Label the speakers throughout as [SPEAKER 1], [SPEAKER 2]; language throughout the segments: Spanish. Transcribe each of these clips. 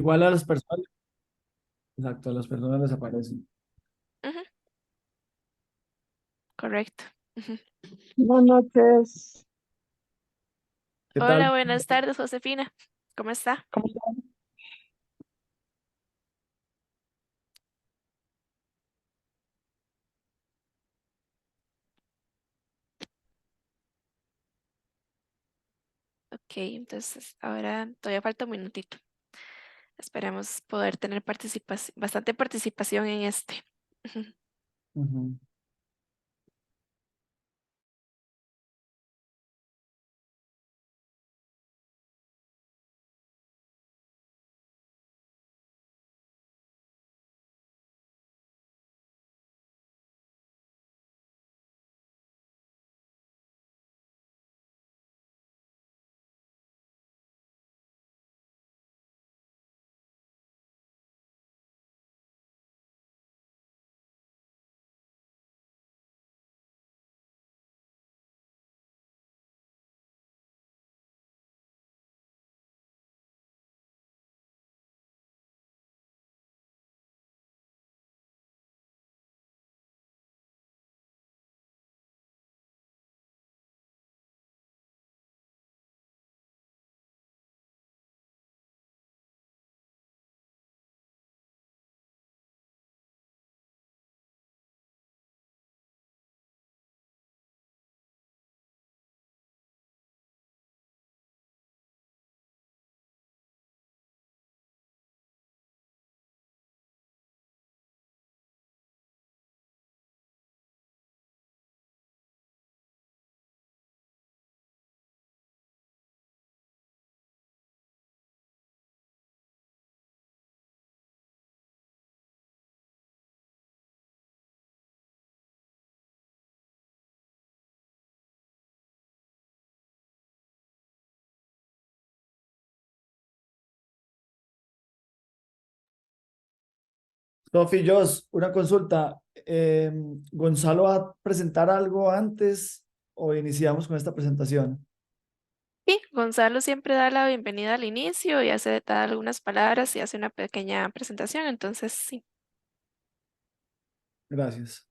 [SPEAKER 1] Igual a las personas, exacto, a las personas les aparecen.
[SPEAKER 2] Ujú, correcto. Ujú.
[SPEAKER 3] Buenas noches.
[SPEAKER 1] ¿Qué tal?
[SPEAKER 2] Hola, buenas tardes, Josefina. ¿Cómo está?
[SPEAKER 3] ¿Cómo están?
[SPEAKER 2] Ok, entonces ahora todavía falta un minutito. Esperemos poder tener bastante participación en este. Ujú.
[SPEAKER 1] Ujú. Sofi, Jos, una consulta. ¿Gonzalo va a presentar algo antes o iniciamos con esta presentación?
[SPEAKER 2] Sí, Gonzalo siempre da la bienvenida al inicio y da algunas palabras y hace una pequeña presentación, entonces sí.
[SPEAKER 1] Gracias.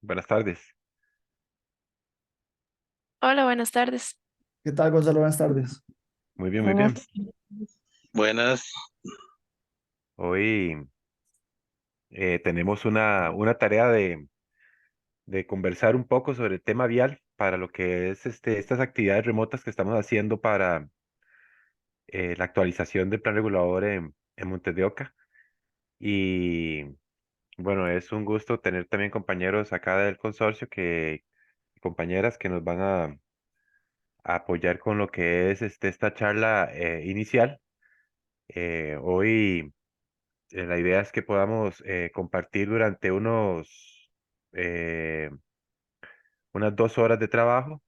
[SPEAKER 4] Buenas tardes.
[SPEAKER 2] Hola, buenas tardes.
[SPEAKER 1] ¿Qué tal, Gonzalo? Buenas tardes.
[SPEAKER 4] Muy bien, muy
[SPEAKER 3] Buenas
[SPEAKER 4] bien.
[SPEAKER 3] tardes.
[SPEAKER 5] Buenas.
[SPEAKER 4] Hoy tenemos una tarea de conversar un poco sobre el tema vial para lo que es estas actividades remotas que estamos haciendo para la actualización del plan regulador en Montes de Oca. Y bueno, es un gusto tener también compañeros acá del consorcio compañeras que nos van a apoyar con lo que es esta charla inicial. Hoy la idea es que podamos compartir durante eh, unas 2 horas de trabajo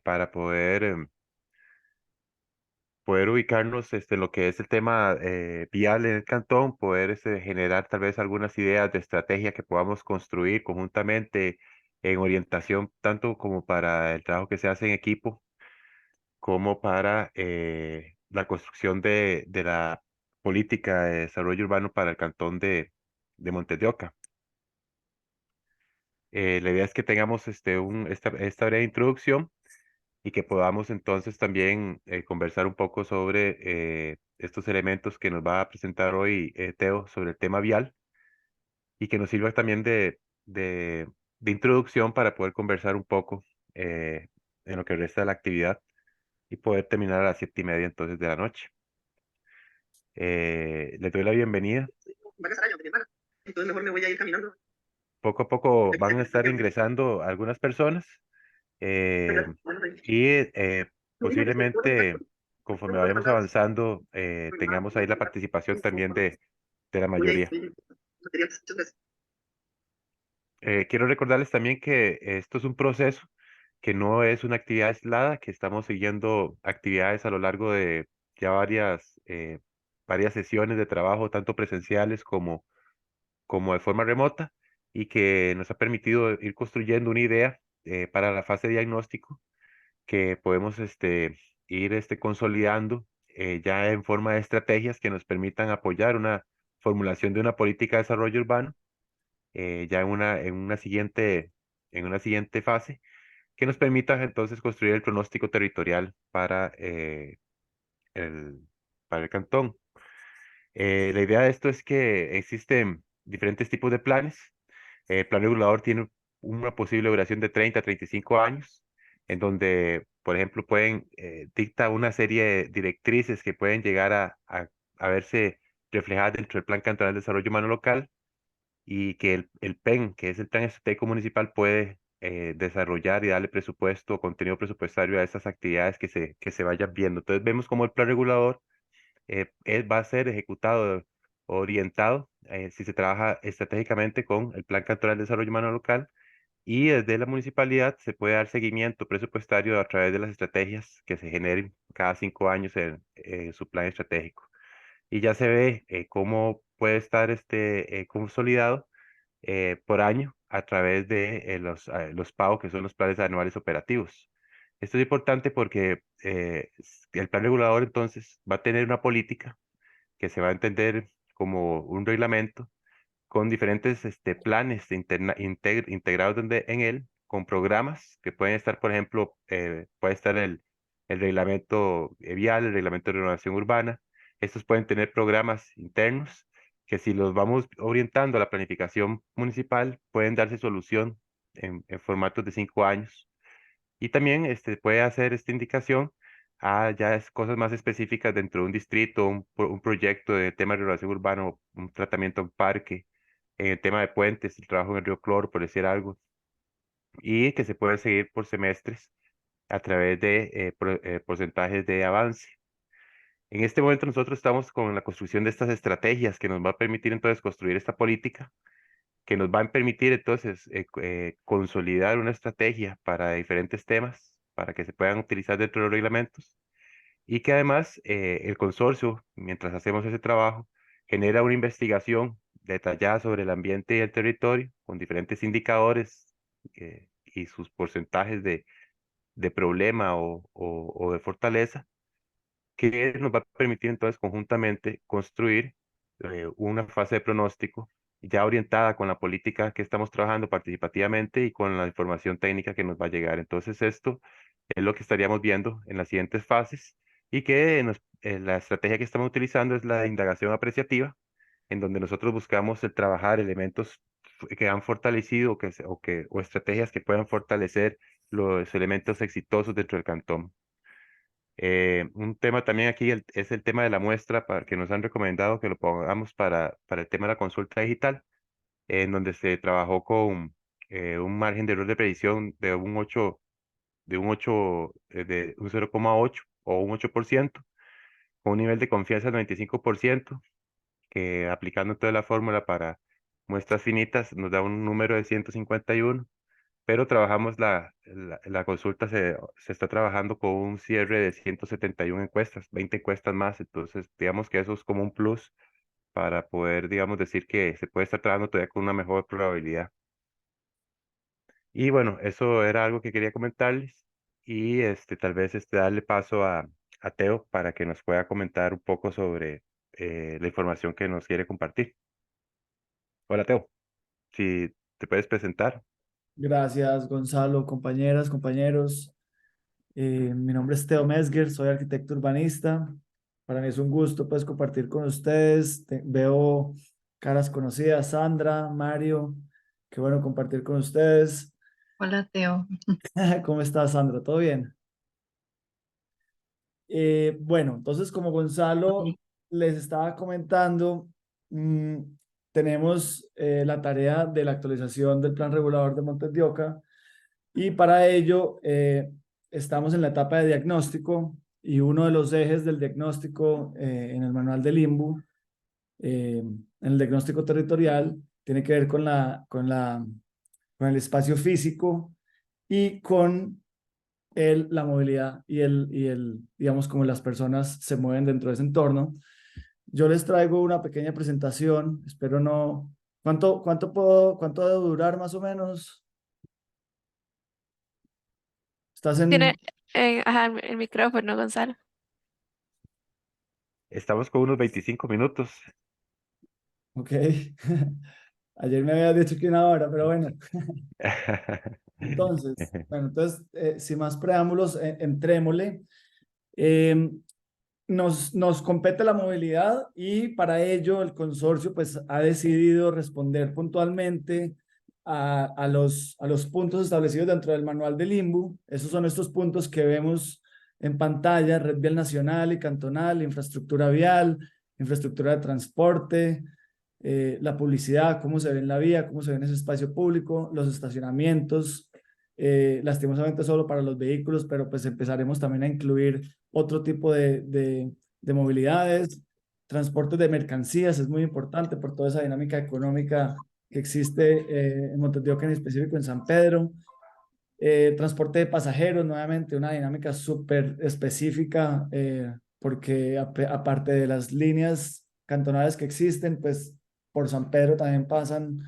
[SPEAKER 4] para poder ubicarnos en lo que es el tema vial en el cantón, poder generar tal vez algunas ideas de estrategia que podamos construir conjuntamente en orientación, tanto como para el trabajo que se hace en equipo, como para la construcción de la política de desarrollo urbano para el cantón de Montes de Oca. La idea es que tengamos esta breve introducción y que podamos entonces también conversar un poco sobre estos elementos que nos va a presentar hoy Teo sobre el tema vial y que nos sirva también de introducción para poder conversar un poco eh, en lo que resta de la actividad y poder terminar a las 7:30 entonces de la noche. Les doy la bienvenida.
[SPEAKER 5] Va a casar años de mi hermana, entonces mejor me voy a ir caminando.
[SPEAKER 4] Poco a poco van a estar ingresando algunas personas y posiblemente conforme vayamos avanzando tengamos ahí la participación también de la mayoría. Quiero recordarles también que esto es un proceso, que no es una actividad aislada, que estamos siguiendo actividades a lo largo de ya varias sesiones de trabajo, tanto presenciales como de forma remota, y que nos ha permitido ir construyendo una idea para la fase de diagnóstico que podemos ir consolidando ya en forma de estrategias que nos permitan apoyar una formulación de una política de desarrollo urbano ya en una siguiente fase que nos permita entonces construir el pronóstico territorial el, para el cantón. La idea de esto es que existen diferentes tipos de planes. El plan regulador tiene una posible duración de 30 a 35 años, en donde, por ejemplo, dicta una serie de directrices que pueden llegar a verse reflejadas dentro del Plan Cantonal de Desarrollo Humano Local y que el PEN, que es el Plan Estratégico Municipal, puede desarrollar y darle presupuesto o contenido presupuestario a esas actividades que se vayan viendo. Entonces vemos como el plan regulador va a ser ejecutado, orientado, si se trabaja estratégicamente con el Plan Cantonal de Desarrollo Humano Local, y desde la municipalidad se puede dar seguimiento presupuestario a través de las estrategias que se generen cada 5 años en su plan estratégico. Y ya se ve cómo puede estar consolidado por año a través de los PAO, que son los planes anuales operativos. Esto es importante porque el plan regulador entonces va a tener una política que se va a entender como un reglamento con diferentes planes integrados en él, con programas que pueden estar, por ejemplo, puede estar el reglamento vial, el reglamento de renovación urbana. Estos pueden tener programas internos que si los vamos orientando a la planificación municipal, pueden darse solución en formatos de 5 años. Y también puede hacer esta indicación a ya cosas más específicas dentro de un distrito, un proyecto de tema de renovación urbana, un tratamiento en parque, en el tema de puentes, el trabajo en el río Cloro, por decir algo, y que se puede seguir por semestres a través de porcentajes de avance. En este momento nosotros estamos con la construcción de estas estrategias que nos va a permitir entonces construir esta política, que nos va a permitir entonces consolidar una estrategia para diferentes temas, para que se puedan utilizar dentro de los reglamentos, y que además el consorcio, mientras hacemos ese trabajo, genera una investigación detallada sobre el ambiente y el territorio, con diferentes indicadores y sus porcentajes de problema o de fortaleza, que nos va a permitir entonces conjuntamente construir una fase de pronóstico ya orientada con la política que estamos trabajando participativamente y con la información técnica que nos va a llegar. Entonces esto es lo que estaríamos viendo en las siguientes fases y que la estrategia que estamos utilizando es la indagación apreciativa, en donde nosotros buscamos el trabajar elementos que han fortalecido o estrategias que puedan fortalecer los elementos exitosos dentro del cantón. Un tema también aquí es el tema de la muestra que nos han recomendado que lo pongamos para el tema de la consulta digital, en donde se trabajó con un margen de error de predicción de un 8, de un 0,8 o un 8%, con un nivel de confianza del 95%, que aplicando toda la fórmula para muestras finitas nos da un número de 151, pero trabajamos la consulta, se está trabajando con un cierre de 171 encuestas, 20 encuestas más, entonces digamos que eso es como un plus para poder, digamos, decir que se puede estar trabajando todavía con una mejor probabilidad. Y bueno, eso era algo que quería comentarles y tal vez darle paso a Teo para que nos pueda comentar un poco sobre la información que nos quiere compartir. Hola Teo, si te puedes presentar.
[SPEAKER 1] Gracias, Gonzalo, compañeras, compañeros. Mi nombre es Teo Mesger, soy arquitecto urbanista. Para mí es un gusto pues compartir con ustedes. Veo caras conocidas, Sandra, Mario. Qué bueno compartir con ustedes.
[SPEAKER 3] Hola, Teo.
[SPEAKER 1] ¿Cómo estás, Sandra? ¿Todo bien? Bueno, entonces como Gonzalo les estaba comentando, mm, tenemos la tarea de la actualización del Plan Regulador de Montes de Oca y para ello estamos en la etapa de diagnóstico y uno de los ejes del diagnóstico en el manual del INBU, en el diagnóstico territorial, tiene que ver con el espacio físico y con la movilidad digamos, cómo las personas se mueven dentro de ese entorno. Yo les traigo una pequeña presentación, espero no... ¿Cuánto debe durar más o menos? ¿Estás
[SPEAKER 2] Tiene
[SPEAKER 1] en...?
[SPEAKER 2] ajá, el micrófono, Gonzalo.
[SPEAKER 4] Estamos con unos 25 minutos.
[SPEAKER 1] Ok. Ayer me había dicho que una hora, pero bueno. Entonces, bueno, sin más preámbulos, entrémosle. Eh, nos compete la movilidad y para ello el consorcio pues ha decidido responder puntualmente a los puntos establecidos dentro del manual del INBU. Esos son estos puntos que vemos en pantalla: red vial nacional y cantonal, infraestructura vial, infraestructura de transporte, la publicidad, cómo se ve en la vía, cómo se ve en ese espacio público, los estacionamientos, lastimosamente solo para los vehículos, pero pues empezaremos también a incluir otro tipo de movilidades, transportes de mercancías, es muy importante por toda esa dinámica económica que existe en Montes de Oca, en específico en San Pedro. Transporte de pasajeros, nuevamente una dinámica súper específica, porque aparte de las líneas cantonales que existen, pues por San Pedro también pasan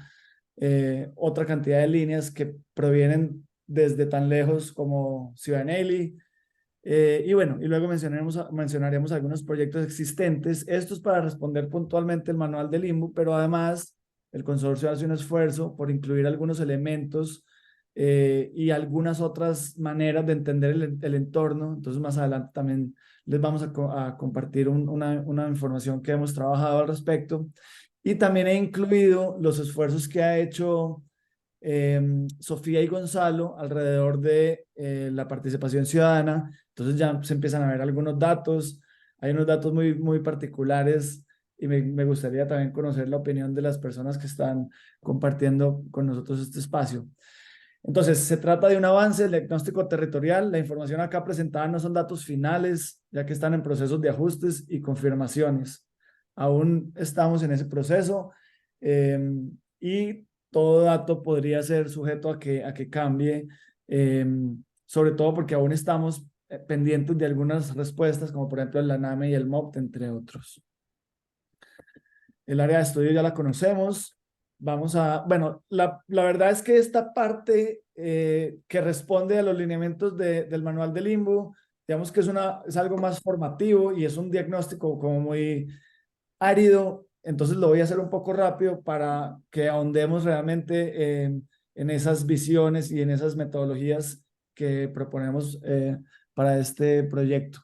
[SPEAKER 1] otra cantidad de líneas que provienen desde tan lejos como Ciudad Nelly. Y bueno, y luego mencionaremos algunos proyectos existentes. Esto es para responder puntualmente el manual del INBU, pero además el consorcio hace un esfuerzo por incluir algunos elementos y algunas otras maneras de entender el entorno. Entonces más adelante también les vamos a compartir una información que hemos trabajado al respecto. Y también he incluido los esfuerzos que ha hecho Sofía y Gonzalo alrededor de la participación ciudadana. Entonces ya se empiezan a ver algunos datos, hay unos datos muy particulares y me gustaría también conocer la opinión de las personas que están compartiendo con nosotros este espacio. Entonces, se trata de un avance del diagnóstico territorial. La información acá presentada no son datos finales, ya que están en procesos de ajustes y confirmaciones. Aún estamos en ese proceso y todo dato podría ser sujeto a que cambie, sobre todo porque aún estamos pendientes de algunas respuestas, como por ejemplo el ANAME y el MOPT, entre otros. El área de estudio ya la conocemos. Bueno, la verdad es que esta parte que responde a los lineamientos del manual del INBU, digamos que es algo más formativo y es un diagnóstico como muy árido, entonces lo voy a hacer un poco rápido para que ahondemos realmente en esas visiones y en esas metodologías que proponemos para este proyecto.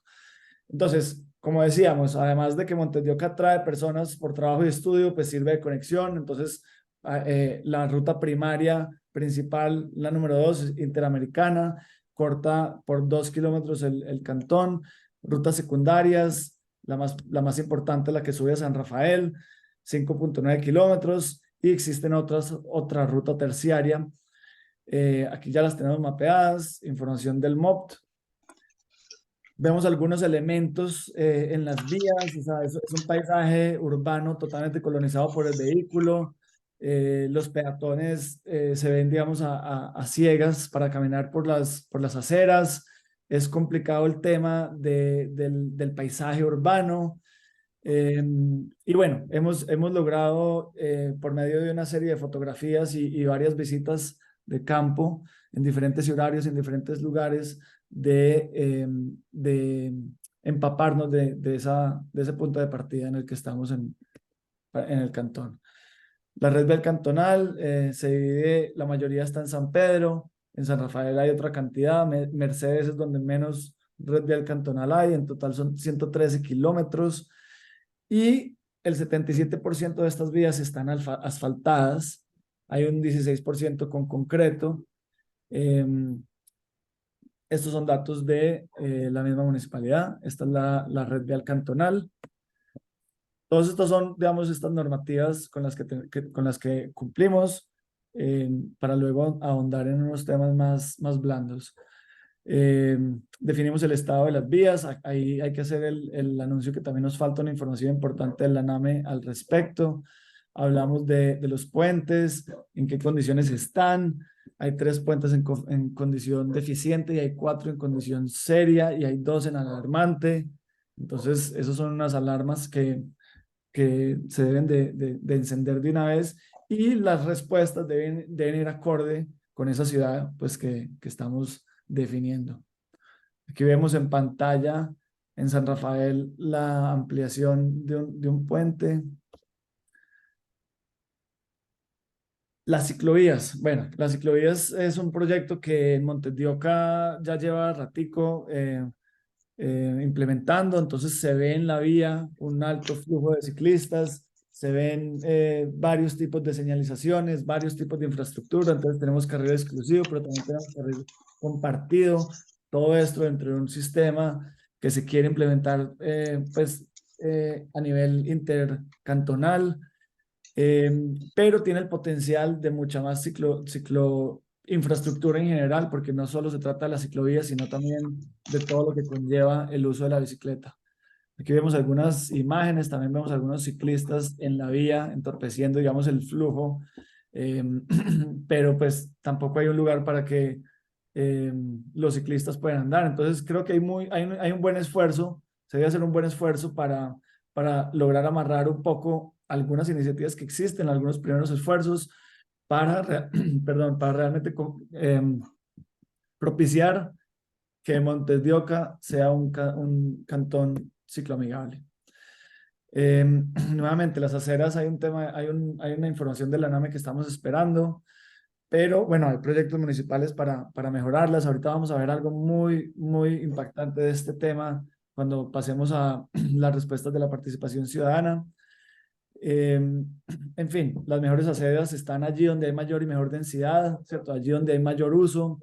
[SPEAKER 1] Entonces, como decíamos, además de que Montes de Oca atrae personas por trabajo y estudio, pues sirve de conexión. Entonces, la ruta primaria principal, la número 2, interamericana, corta por 2 kilómetros el cantón. Rutas secundarias, la más importante, la que sube a San Rafael, 5.9 kilómetros, y existen otra ruta terciaria Aquí ya las tenemos mapeadas, información del MOPT. Vemos algunos elementos en las vías, o sea, es un paisaje urbano totalmente colonizado por el vehículo. Los peatones se ven, digamos, a ciegas para caminar por las aceras. Es complicado el tema del paisaje urbano. Y bueno, hemos logrado por medio de una serie de fotografías y varias visitas de campo en diferentes horarios, en diferentes lugares, de empaparnos de ese punto de partida en el que estamos en el cantón. La red vial cantonal se divide, la mayoría está en San Pedro, en San Rafael hay otra cantidad, Mercedes es donde menos red vial cantonal hay, en total son 113 kilómetros y el 77% de estas vías están asfaltadas, hay un 16% con concreto. Estos son datos de la misma municipalidad. Esta es la red vial cantonal. Todos estos son, digamos, estas normativas con las que cumplimos para luego ahondar en unos temas más blandos. Definimos el estado de las vías. Ahí hay que hacer el anuncio que también nos falta una información importante de la NAME al respecto. Hablamos de los puentes, en qué condiciones están. Hay 3 puentes en condición deficiente y hay 4 en condición seria y hay 2 en alarmante. Entonces, esas son unas alarmas que se deben de encender de una vez y las respuestas deben ir acorde con esa ciudad pues, que estamos definiendo. Aquí vemos en pantalla en San Rafael la ampliación de un puente. Las ciclovías. Bueno, las ciclovías es un proyecto que en Montes de Oca ya lleva ratico implementando, entonces se ve en la vía un alto flujo de ciclistas, se ven varios tipos de señalizaciones, varios tipos de infraestructura, entonces tenemos carril exclusivo, pero también tenemos carril compartido, todo esto dentro de un sistema que se quiere implementar a nivel intercantonal. Pero tiene el potencial de mucha más infraestructura en general, porque no solo se trata de la ciclovía, sino también de todo lo que conlleva el uso de la bicicleta. Aquí vemos algunas imágenes, también vemos algunos ciclistas en la vía entorpeciendo, digamos, el flujo, pero pues tampoco hay un lugar para que los ciclistas puedan andar. Entonces creo que hay un buen esfuerzo, se debe hacer un buen esfuerzo para lograr amarrar un poco algunas iniciativas que existen, algunos primeros esfuerzos para realmente propiciar que Montes de Oca sea un cantón cicloamigable. Nuevamente, las aceras, hay una información de la NAME que estamos esperando, pero bueno, hay proyectos municipales para mejorarlas. Ahorita vamos a ver algo muy, muy impactante de este tema cuando pasemos a las respuestas de la participación ciudadana. En fin, las mejores aceras están allí donde hay mayor y mejor densidad, ¿cierto? Allí donde hay mayor uso.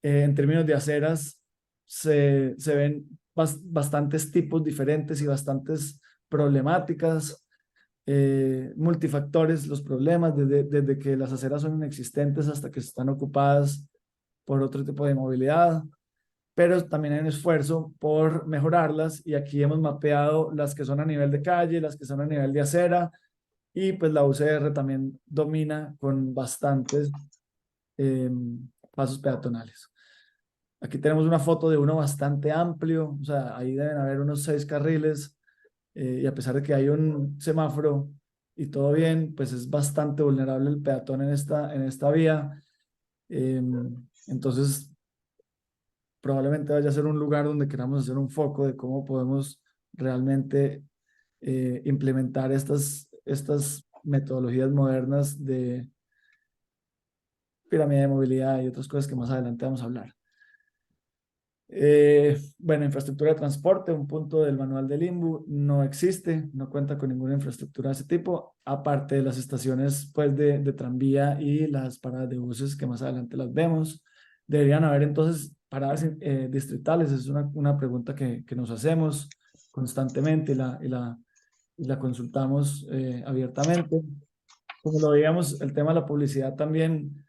[SPEAKER 1] En términos de aceras, se ven bastantes tipos diferentes y bastantes problemáticas, multifactores, los problemas, desde que las aceras son inexistentes hasta que están ocupadas por otro tipo de movilidad, pero también hay un esfuerzo por mejorarlas y aquí hemos mapeado las que son a nivel de calle, las que son a nivel de acera y pues la UCR también domina con bastantes pasos peatonales. Aquí tenemos una foto de uno bastante amplio, o sea, ahí deben haber unos 6 carriles y a pesar de que hay un semáforo y todo bien, pues es bastante vulnerable el peatón en esta vía. Entonces, probablemente vaya a ser un lugar donde queramos hacer un foco de cómo podemos realmente implementar estas metodologías modernas de pirámide de movilidad y otras cosas que más adelante vamos a hablar. Bueno, infraestructura de transporte, un punto del manual del INBU, no existe, no cuenta con ninguna infraestructura de ese tipo, aparte de las estaciones pues, de tranvía y las paradas de buses que más adelante las vemos. Deberían haber entonces paradas distritales, es una pregunta que nos hacemos constantemente y la consultamos abiertamente. Como lo veíamos, el tema de la publicidad también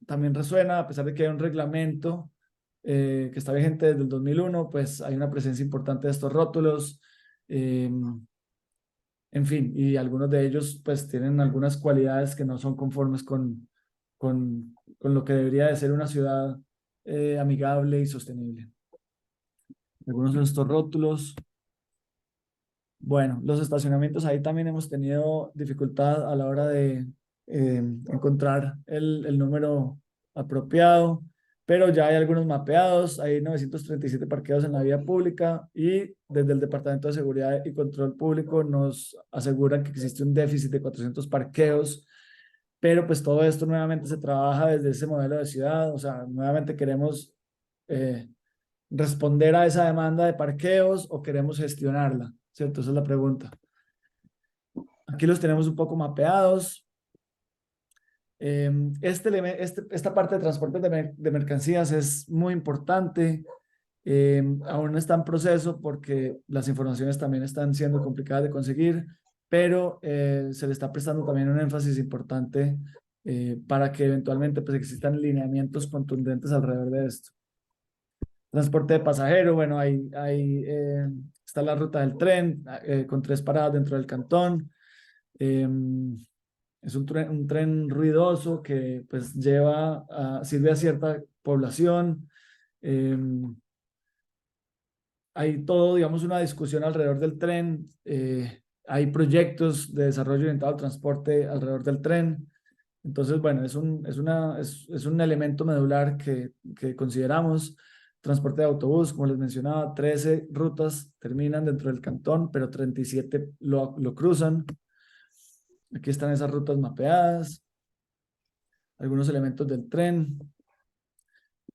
[SPEAKER 1] también resuena, a pesar de que hay un reglamento que está vigente desde el 2001, pues hay una presencia importante de estos rótulos. En fin, y algunos de ellos pues tienen algunas cualidades que no son conformes con lo que debería de ser una ciudad amigable y sostenible. Algunos de estos rótulos. Bueno, los estacionamientos, ahí también hemos tenido dificultad a la hora de encontrar el número apropiado, pero ya hay algunos mapeados, hay 937 parqueos en la vía pública y desde el Departamento de Seguridad y Control Público nos aseguran que existe un déficit de 400 parqueos, pero pues todo esto nuevamente se trabaja desde ese modelo de ciudad, o sea, nuevamente queremos responder a esa demanda de parqueos o queremos gestionarla, ¿cierto? Esa es la pregunta. Aquí los tenemos un poco mapeados. Esta parte de transporte de mercancías es muy importante. Aún está en proceso porque las informaciones también están siendo complicadas de conseguir, pero se le está prestando también un énfasis importante para que eventualmente pues, existan lineamientos contundentes alrededor de esto. Transporte de pasajero, bueno, está la ruta del tren con 3 paradas dentro del cantón. Es un tren ruidoso que pues sirve a cierta población. Hay todo, digamos, una discusión alrededor del tren. Hay proyectos de desarrollo orientado al transporte alrededor del tren. Entonces, bueno, es un elemento medular que consideramos. Transporte de autobús, como les mencionaba, 13 rutas terminan dentro del cantón, pero 37 lo cruzan. Aquí están esas rutas mapeadas, algunos elementos del tren.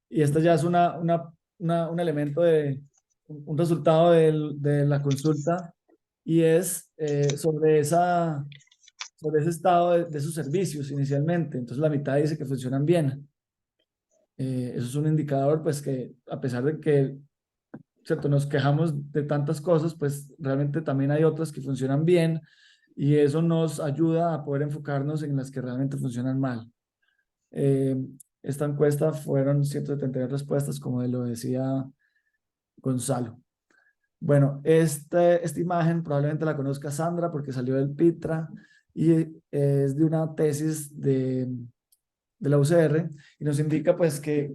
[SPEAKER 1] Y esta ya es un elemento un resultado de la consulta y es sobre ese estado de esos servicios inicialmente. Entonces la mitad dice que funcionan bien. Eso es un indicador, pues que a pesar de que, ¿cierto? Nos quejamos de tantas cosas, pues realmente también hay otras que funcionan bien y eso nos ayuda a poder enfocarnos en las que realmente funcionan mal. Esta encuesta fueron 172 respuestas, como lo decía Gonzalo. Bueno, esta imagen probablemente la conozca Sandra porque salió del PITRA y es de una tesis de la UCR y nos indica pues que,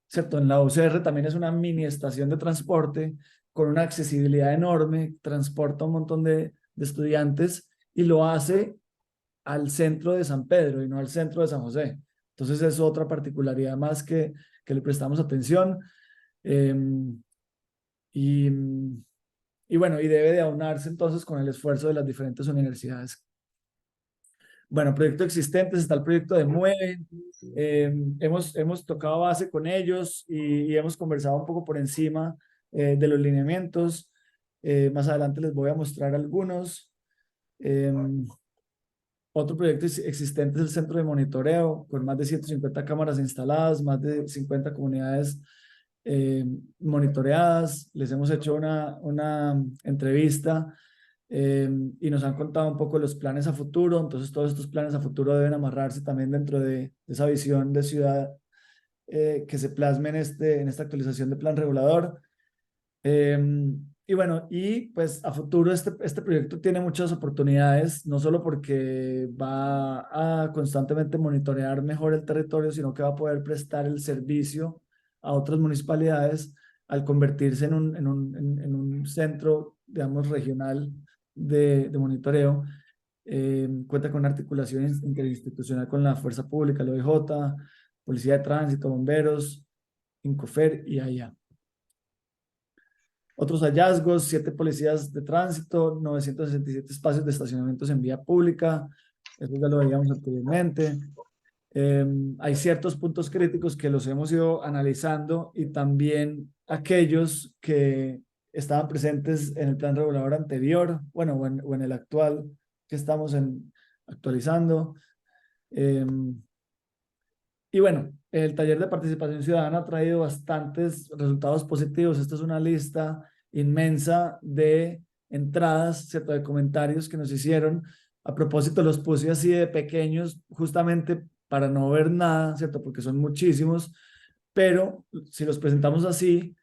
[SPEAKER 1] ¿cierto? En la UCR también es una mini estación de transporte con una accesibilidad enorme, transporta un montón de estudiantes y lo hace al centro de San Pedro y no al centro de San José. Entonces es otra particularidad más que le prestamos atención y bueno, y debe de aunarse entonces con el esfuerzo de las diferentes universidades. Bueno, proyectos existentes, está el proyecto de Mueve. Hemos tocado base con ellos y hemos conversado un poco por encima de los lineamientos. Más adelante les voy a mostrar algunos. Otro proyecto existente es el centro de monitoreo, con más de 150 cámaras instaladas, más de 50 comunidades monitoreadas. Les hemos hecho una entrevista y nos han contado un poco los planes a futuro. Entonces todos estos planes a futuro deben amarrarse también dentro de esa visión de ciudad que se plasme en esta actualización de plan regulador. Y bueno, y pues a futuro este proyecto tiene muchas oportunidades, no solo porque va a constantemente monitorear mejor el territorio, sino que va a poder prestar el servicio a otras municipalidades al convertirse en un centro, digamos, regional de monitoreo. Cuenta con una articulación interinstitucional con la Fuerza Pública, la OIJ, Policía de Tránsito, Bomberos, Incofer y AIA. Otros hallazgos: 7 policías de tránsito, 967 espacios de estacionamientos en vía pública. Eso ya lo veíamos anteriormente. Hay ciertos puntos críticos que los hemos ido analizando y también aquellos que estaban presentes en el plan regulador anterior, bueno, o en el actual que estamos actualizando. Y bueno, el taller de participación ciudadana ha traído bastantes resultados positivos. Esta es una lista inmensa de entradas, ¿cierto? De comentarios que nos hicieron. A propósito, los puse así de pequeños, justamente para no ver nada, ¿cierto? Porque son muchísimos, pero si los presentamos así,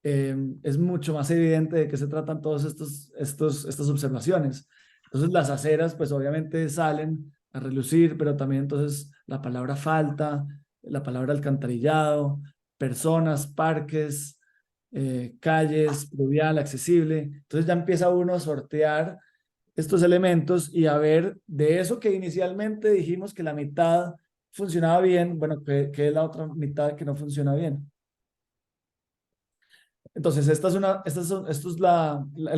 [SPEAKER 1] es mucho más evidente de qué se tratan todas estas observaciones. Entonces las aceras pues obviamente salen a relucir, pero también entonces la palabra falta, la palabra alcantarillado, personas, parques, calles, pluvial, accesible. Entonces ya empieza uno a sortear estos elementos y a ver de eso que inicialmente dijimos que la mitad funcionaba bien, bueno, que es la otra mitad que no funciona bien. Entonces, esto es el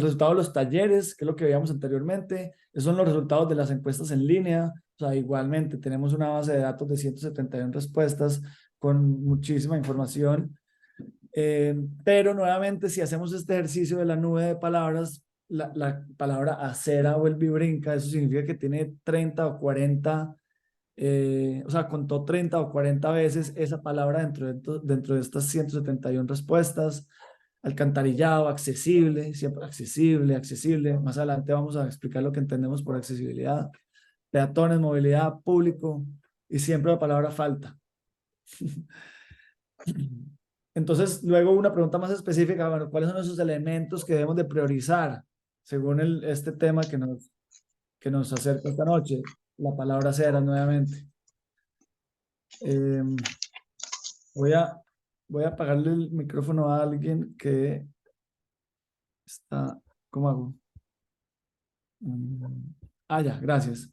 [SPEAKER 1] resultado de los talleres, que es lo que veíamos anteriormente. Esos son los resultados de las encuestas en línea. O sea, igualmente tenemos una base de datos de 171 respuestas con muchísima información. Pero nuevamente, si hacemos este ejercicio de la nube de palabras, la palabra acera o el brinca, eso significa que tiene 30 o 40, o sea, contó 30 o 40 veces esa palabra dentro de estas 171 respuestas. Alcantarillado, accesible, siempre accesible, accesible. Más adelante vamos a explicar lo que entendemos por accesibilidad. Peatones, movilidad, público y siempre la palabra falta. Entonces, luego una pregunta más específica, bueno, ¿cuáles son esos elementos que debemos de priorizar según este tema que nos acerca esta noche? La palabra cera nuevamente. Voy a apagarle el micrófono a alguien que está... ¿Cómo hago? Ya, gracias.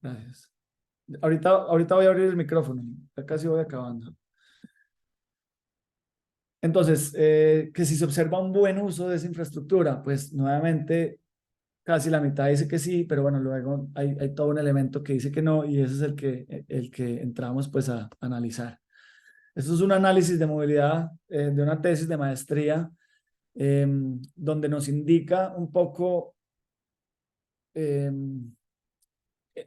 [SPEAKER 1] Gracias. Ahorita voy a abrir el micrófono. Ya casi voy acabando. Entonces, que si se observa un buen uso de esa infraestructura, pues nuevamente casi la mitad dice que sí, pero bueno, luego hay todo un elemento que dice que no y ese es el que entramos pues a analizar. Esto es un análisis de movilidad de una tesis de maestría donde nos indica un poco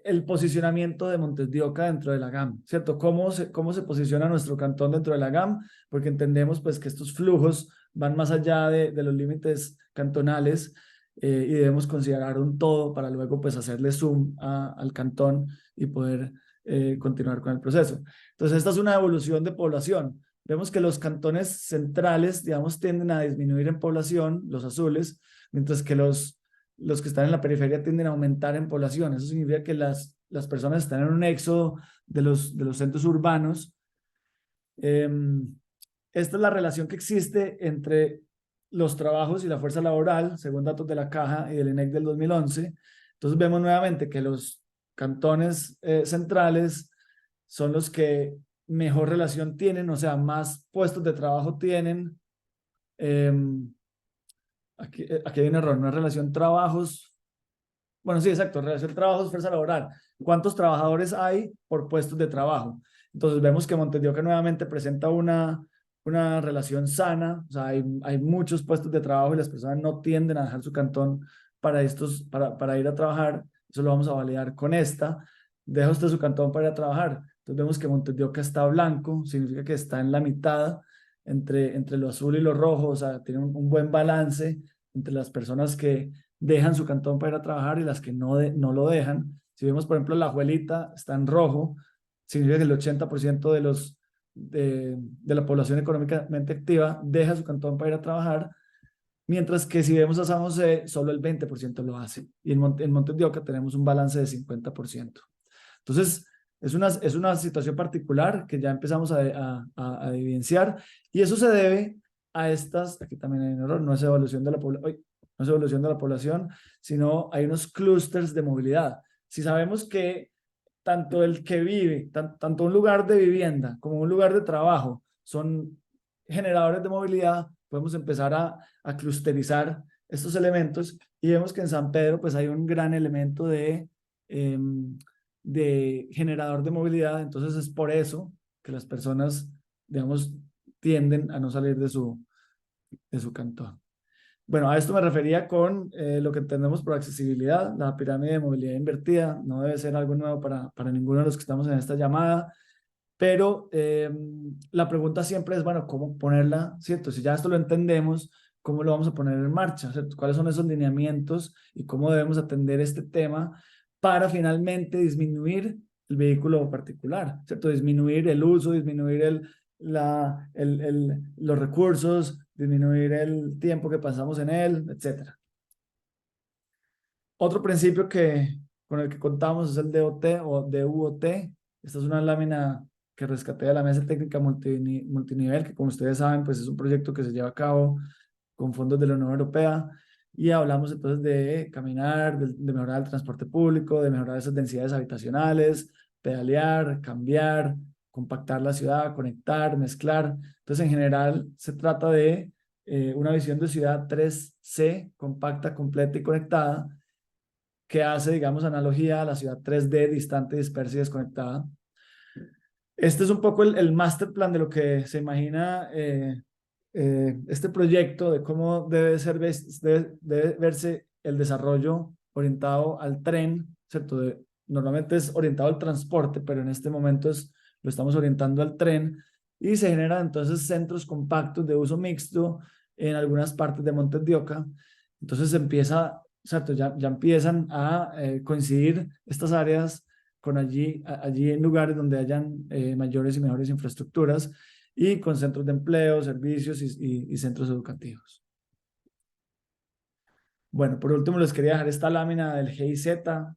[SPEAKER 1] el posicionamiento de Montes de Oca dentro de la GAM, ¿cierto? ¿Cómo se posiciona nuestro cantón dentro de la GAM? Porque entendemos pues que estos flujos van más allá de los límites cantonales y debemos considerar un todo para luego pues hacerle zoom al cantón y poder continuar con el proceso. Entonces esta es una evolución de población. Vemos que los cantones centrales, digamos, tienden a disminuir en población, los azules, mientras que los que están en la periferia tienden a aumentar en población. Eso significa que las personas están en un éxodo de los centros urbanos. Esta es la relación que existe entre los trabajos y la fuerza laboral, según datos de la Caja y del INEC del 2011. Entonces vemos nuevamente que los cantones centrales son los que mejor relación tienen, o sea, más puestos de trabajo tienen. Aquí hay un error, no es relación trabajos. Bueno, sí, exacto, relación trabajos, fuerza laboral. ¿Cuántos trabajadores hay por puestos de trabajo? Entonces vemos que Montes de Oca nuevamente presenta una relación sana, o sea, hay muchos puestos de trabajo y las personas no tienden a dejar su cantón para ir a trabajar. Eso lo vamos a validar con esta. Deja usted su cantón para ir a trabajar. Entonces vemos que Montes de Oca está blanco, significa que está en la mitad entre lo azul y lo rojo, o sea, tiene un buen balance entre las personas que dejan su cantón para ir a trabajar y las que no lo dejan. Si vemos, por ejemplo, la Juelita está en rojo, significa que el 80% de la población económicamente activa deja su cantón para ir a trabajar, mientras que si vemos a San José, solo el 20% lo hace. Y en Montes de Oca tenemos un balance de 50%. Entonces, es una situación particular que ya empezamos a evidenciar y eso se debe a aquí también hay un error, no es evolución de la población, no es evolución de la población, sino hay unos clústeres de movilidad. Si sabemos que tanto el que vive, tanto un lugar de vivienda como un lugar de trabajo son generadores de movilidad, podemos empezar a clusterizar estos elementos y vemos que en San Pedro pues hay un gran elemento de generador de movilidad, entonces es por eso que las personas, digamos, tienden a no salir de su cantón. Bueno, a esto me refería con lo que entendemos por accesibilidad, la pirámide de movilidad invertida, no debe ser algo nuevo para ninguno de los que estamos en esta llamada, pero la pregunta siempre es, bueno, ¿cómo ponerla? ¿Cierto? Si ya esto lo entendemos, ¿cómo lo vamos a poner en marcha? ¿Cierto? ¿Cuáles son esos lineamientos y cómo debemos atender este tema para finalmente disminuir el vehículo particular, ¿cierto? Disminuir el uso, disminuir los recursos, disminuir el tiempo que pasamos en él, etcétera. Otro principio con el que contamos es el DOT o DUOT. Esta es una lámina que rescaté de la mesa técnica multinivel, que como ustedes saben, pues es un proyecto que se lleva a cabo con fondos de la Unión Europea. Y hablamos entonces de caminar, de mejorar el transporte público, de mejorar esas densidades habitacionales, pedalear, cambiar, compactar la ciudad, conectar, mezclar. Entonces, en general, se trata de una visión de ciudad 3C, compacta, completa y conectada, que hace, digamos, analogía a la ciudad 3D, distante, dispersa y desconectada. Este es un poco el master plan de lo que se imagina este proyecto, de cómo debe verse el desarrollo orientado al tren, ¿cierto? Normalmente es orientado al transporte, pero en este momento lo estamos orientando al tren y se generan entonces centros compactos de uso mixto en algunas partes de Montes de Oca. Entonces empieza, ¿cierto? Ya empiezan a coincidir estas áreas con allí en lugares donde hayan mayores y mejores infraestructuras y con centros de empleo, servicios y centros educativos. Bueno, por último les quería dejar esta lámina del GIZ,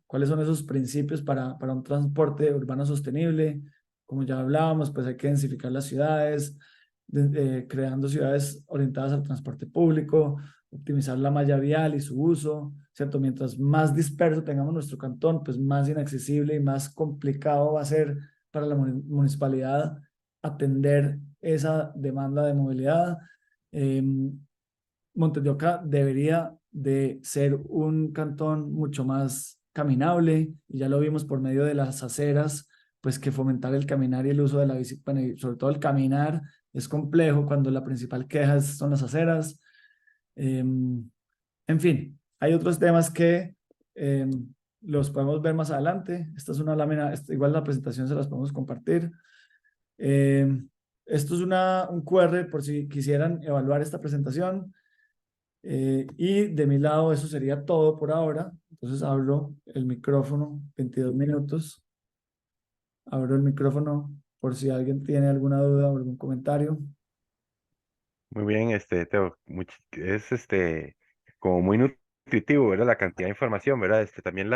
[SPEAKER 1] cuáles son esos principios para un transporte urbano sostenible. Como ya hablábamos, pues hay que densificar las ciudades, creando ciudades orientadas al transporte público, optimizar la malla vial y su uso, ¿cierto? Mientras más disperso tengamos nuestro cantón, pues más inaccesible y más complicado va a ser para la municipalidad atender esa demanda de movilidad. Montes de Oca debería de ser un cantón mucho más caminable, y ya lo vimos por medio de las aceras, pues que fomentar el caminar y el uso de la bicicleta, bueno, y sobre todo el caminar es complejo cuando la principal queja son las aceras. En fin, hay otros temas que los podemos ver más adelante. Esta es una lámina, igual la presentación se las podemos compartir. Esto es un QR por si quisieran evaluar esta presentación. Y de mi lado eso sería todo por ahora. Entonces abro el micrófono, 22 minutos. Abro el micrófono por si alguien tiene alguna duda o algún comentario.
[SPEAKER 4] Muy bien, Teo, es como muy nutritivo, ¿verdad? La cantidad de información, ¿verdad? También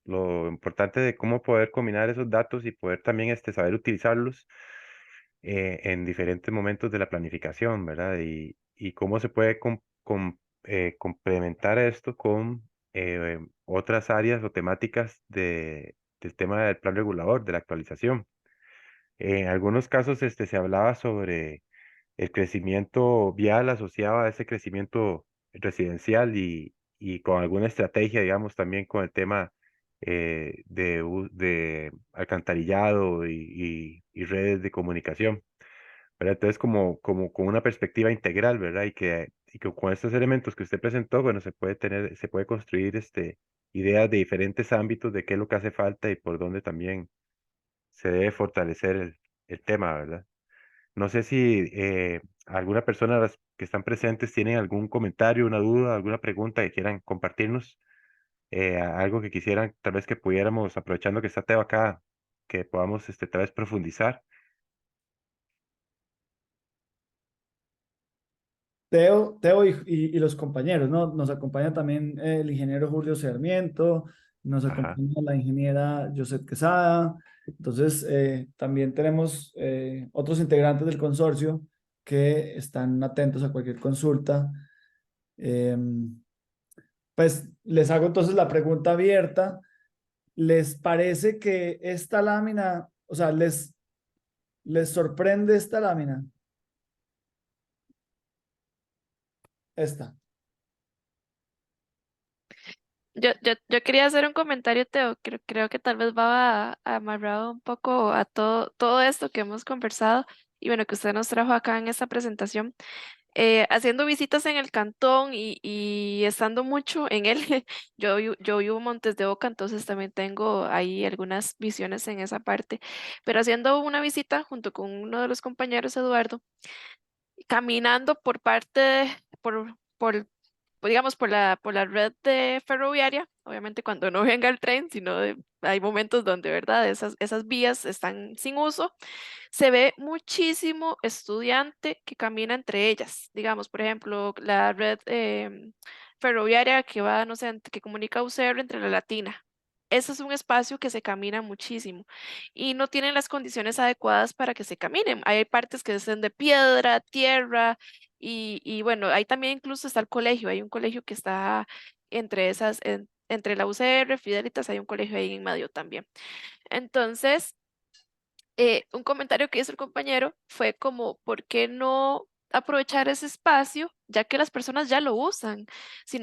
[SPEAKER 4] lo importante de cómo poder combinar esos datos y poder también saber utilizarlos en diferentes momentos de la planificación, ¿verdad? Y cómo se puede complementar esto con otras áreas o temáticas del tema del plan regulador, de la actualización. En algunos casos se hablaba sobre el crecimiento vial asociado a ese crecimiento residencial y con alguna estrategia, digamos, también con el tema de alcantarillado y redes de comunicación, ¿verdad? Entonces, como con una perspectiva integral, ¿verdad? Y que con estos elementos que usted presentó, bueno, se puede construir ideas de diferentes ámbitos de qué es lo que hace falta y por dónde también se debe fortalecer el tema, ¿verdad? No sé si alguna persona de las que están presentes tienen algún comentario, una duda, alguna pregunta que quieran compartirnos, algo que quisieran, tal vez que pudiéramos, aprovechando que está Teo acá, que podamos tal vez profundizar.
[SPEAKER 1] Teo y los compañeros, ¿no? Nos acompaña también el ingeniero Julio Sarmiento, nos
[SPEAKER 4] Ajá.
[SPEAKER 1] acompaña la ingeniera Josette Quesada. Entonces, también tenemos otros integrantes del consorcio que están atentos a cualquier consulta. Pues les hago entonces la pregunta abierta. ¿Les parece que esta lámina, o sea, les sorprende esta lámina? Esta.
[SPEAKER 2] Yo quería hacer un comentario, Teo. Creo que tal vez va amarrado un poco a todo esto que hemos conversado y bueno, que usted nos trajo acá en esta presentación. Haciendo visitas en el cantón y estando mucho en él, yo vivo en Montes de Oca, entonces también tengo ahí algunas visiones en esa parte. Pero haciendo una visita junto con uno de los compañeros, Eduardo, caminando por parte, por pues, digamos, por la red de ferroviaria, obviamente cuando no venga el tren, hay momentos donde, ¿verdad? Esas vías están sin uso, se ve muchísimo estudiante que camina entre ellas. Digamos, por ejemplo, la red ferroviaria que va, no sé, que comunica UCR entre la Latina. Ese es un espacio que se camina muchísimo y no tienen las condiciones adecuadas para que se caminen. Hay partes que son de piedra, tierra y bueno, ahí también incluso está el colegio. Hay un colegio que está entre la UCR, Fidelitas, hay un colegio ahí en medio también. Entonces, un comentario que hizo el compañero fue como, ¿por qué no aprovechar ese espacio, ya que las personas ya lo usan,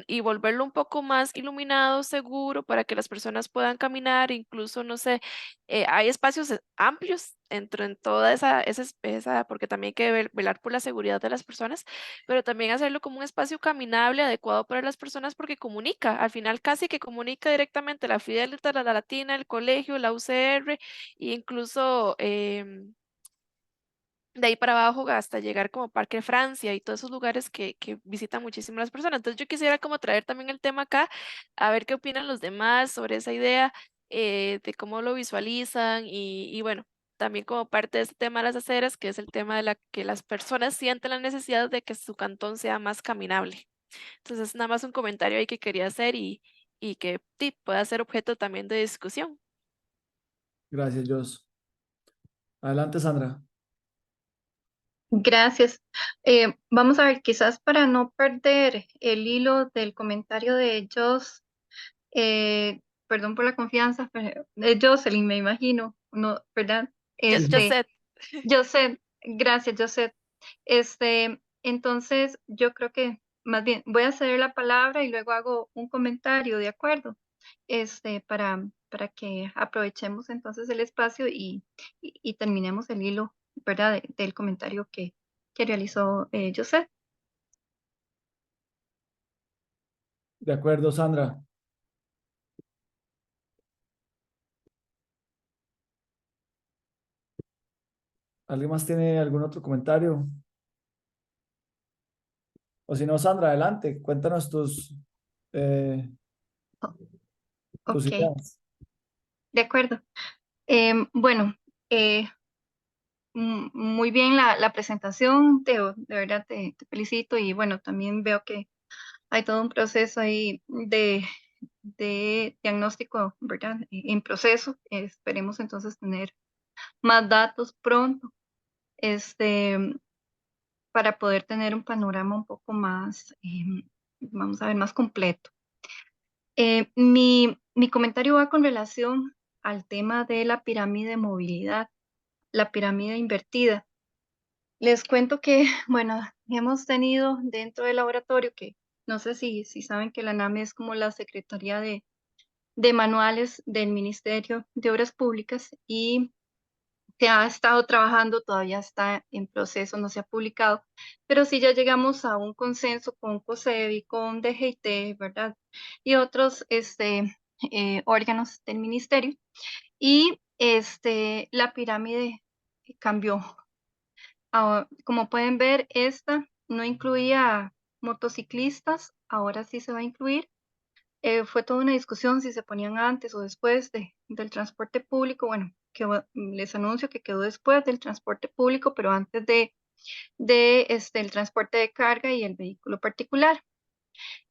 [SPEAKER 2] y volverlo un poco más iluminado, seguro, para que las personas puedan caminar, incluso, no sé, hay espacios amplios en toda porque también hay que velar por la seguridad de las personas, pero también hacerlo como un espacio caminable, adecuado para las personas, porque comunica, al final casi que comunica directamente la Fidelidad, la Latina, el colegio, la UCR, e incluso de ahí para abajo hasta llegar como Parque Francia y todos esos lugares que visitan muchísimo las personas. Entonces yo quisiera como traer también el tema acá, a ver qué opinan los demás sobre esa idea, de cómo lo visualizan y bueno, también como parte de este tema de las aceras, que es el tema de la que las personas sienten la necesidad de que su cantón sea más caminable. Entonces nada más un comentario ahí que quería hacer y que sí, pueda ser objeto también de discusión.
[SPEAKER 1] Gracias, Jos. Adelante, Sandra.
[SPEAKER 3] Gracias. Vamos a ver, quizás para no perder el hilo del comentario de Joss, perdón por la confianza, pero de Jocelyn, me imagino, no, ¿verdad?
[SPEAKER 2] Yo sé.
[SPEAKER 3] Joseph, gracias, Joseph. Entonces, yo creo que más bien voy a ceder la palabra y luego hago un comentario, ¿de acuerdo? Para que aprovechemos entonces el espacio y terminemos el hilo, ¿verdad? Del comentario que realizó Joseph.
[SPEAKER 1] De acuerdo, Sandra. ¿Alguien más tiene algún otro comentario? O si no, Sandra, adelante. Cuéntanos eh, tus
[SPEAKER 3] Ok,
[SPEAKER 1] ideas.
[SPEAKER 3] de acuerdo. Bueno, eh, muy bien la presentación, de verdad te felicito y bueno, también veo que hay todo un proceso ahí de diagnóstico, ¿verdad? En proceso. Esperemos entonces tener más datos pronto, este, para poder tener un panorama un poco más, vamos a ver, más completo. Mi comentario va con relación al tema de la pirámide de movilidad, la pirámide invertida. Les cuento que, bueno, hemos tenido dentro del laboratorio que no sé si saben que la NAME es como la Secretaría de Manuales del Ministerio de Obras Públicas y se ha estado trabajando, todavía está en proceso, no se ha publicado, pero sí ya llegamos a un consenso con COSEBI, con DGIT, ¿verdad? Y otros órganos del ministerio. Y la pirámide cambió. Como pueden ver, esta no incluía motociclistas, ahora sí se va a incluir. Fue toda una discusión si se ponían antes o después del transporte público. Bueno, les anuncio que quedó después del transporte público, pero antes el transporte de carga y el vehículo particular.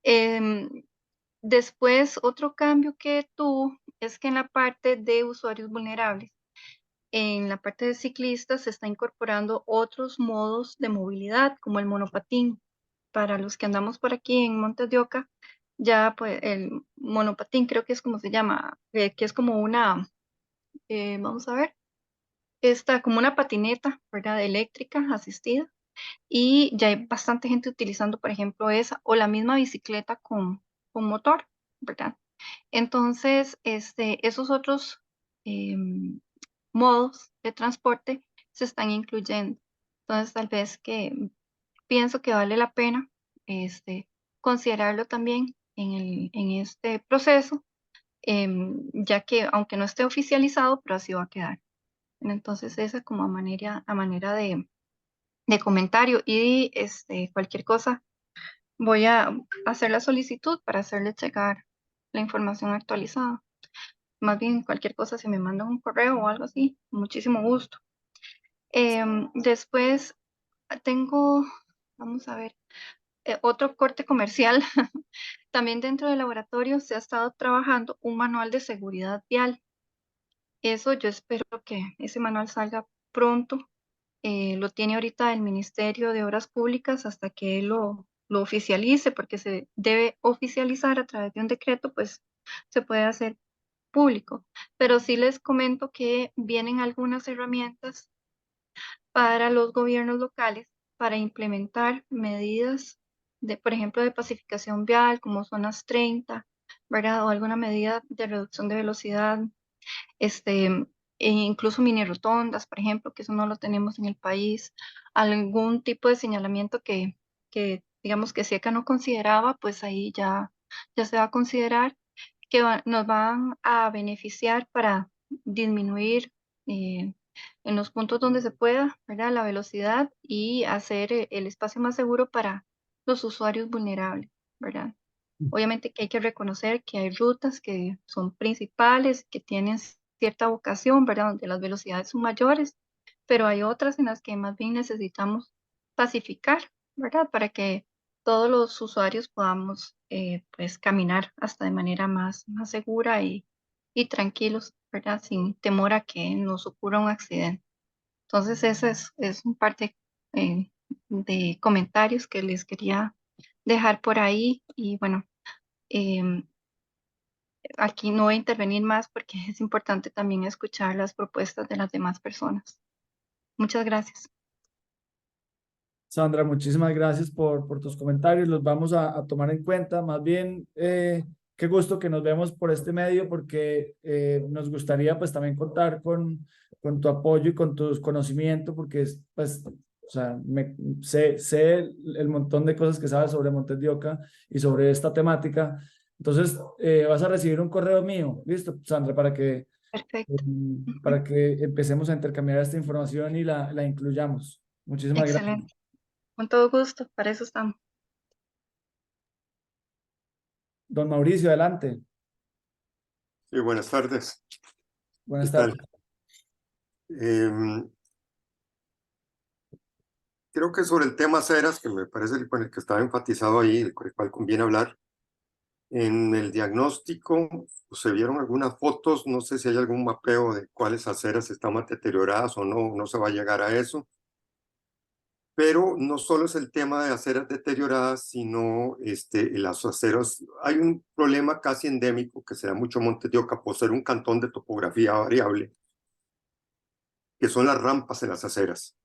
[SPEAKER 3] Em, Después, otro cambio que tuvo es que en la parte de usuarios vulnerables, en la parte de ciclistas, se está incorporando otros modos de movilidad, como el monopatín. Para los que andamos por aquí en Montes de Oca, ya pues el monopatín creo que es como se llama, que es como una, vamos a ver, está como una patineta, ¿verdad? Eléctrica asistida y ya hay bastante gente utilizando, por ejemplo, esa o la misma bicicleta con motor, ¿verdad? Entonces, esos otros modos de transporte se están incluyendo. Entonces, tal vez que pienso que vale la pena considerarlo también en este proceso, ya que aunque no esté oficializado, pero así va a quedar. Entonces, esa como a manera de comentario y cualquier cosa, voy a hacer la solicitud para hacerle llegar la información actualizada. Más bien, cualquier cosa, si me mandan un correo o algo así, con muchísimo gusto. Después tengo, vamos a ver, otro corte comercial. También dentro del laboratorio se ha estado trabajando un manual de seguridad vial. Eso yo espero que ese manual salga pronto. Lo tiene ahorita el Ministerio de Obras Públicas hasta que él lo oficialice, porque se debe oficializar a través de un decreto, pues se puede hacer público. Pero sí les comento que vienen algunas herramientas para los gobiernos locales para implementar medidas de, por ejemplo, de pacificación vial, como zonas 30, ¿verdad? O alguna medida de reducción de velocidad, este, e incluso mini rotondas, por ejemplo, que eso no lo tenemos en el país, algún tipo de señalamiento que digamos que SIECA no consideraba, pues ahí ya se va a considerar que nos van a beneficiar para disminuir en los puntos donde se pueda, ¿verdad? La velocidad y hacer el espacio más seguro para los usuarios vulnerables, ¿verdad? Obviamente que hay que reconocer que hay rutas que son principales, que tienen cierta vocación, ¿verdad? Donde las velocidades son mayores, pero hay otras en las que más bien necesitamos pacificar, ¿verdad? Para que todos los usuarios podamos pues caminar hasta de manera más segura y tranquilos, ¿verdad? Sin temor a que nos ocurra un accidente. Entonces, ese es un parte de comentarios que les quería dejar por ahí y bueno. Em, Aquí no voy a intervenir más porque es importante también escuchar las propuestas de las demás personas. Muchas gracias.
[SPEAKER 1] Sandra, muchísimas gracias por tus comentarios, los vamos a tomar en cuenta. Más bien, qué gusto que nos vemos por este medio porque nos gustaría pues también contar con tu apoyo y con tus conocimientos porque es, pues, o sea, sé el montón de cosas que sabes sobre Montes de Oca y sobre esta temática. Entonces, vas a recibir un correo mío, ¿listo, Sandra?
[SPEAKER 3] Perfecto. Ujú.
[SPEAKER 1] Para que empecemos a intercambiar esta información y la incluyamos. Muchísimas gracias.
[SPEAKER 3] Excelente. Con todo gusto. Para eso estamos.
[SPEAKER 1] Don Mauricio, adelante.
[SPEAKER 6] Sí, buenas tardes. ¿Qué
[SPEAKER 1] Buenas tardes.
[SPEAKER 6] tal? Creo que sobre el tema aceras, que me parece con el que estaba enfatizado ahí, con el cual conviene hablar, en el diagnóstico pues, se vieron algunas fotos, no sé si hay algún mapeo de cuáles aceras están más deterioradas o no, no se va a llegar a eso, pero no solo es el tema de aceras deterioradas, sino las aceras, hay un problema casi endémico que se da mucho en Montes de Oca por ser un cantón de topografía variable, que son las rampas en las aceras.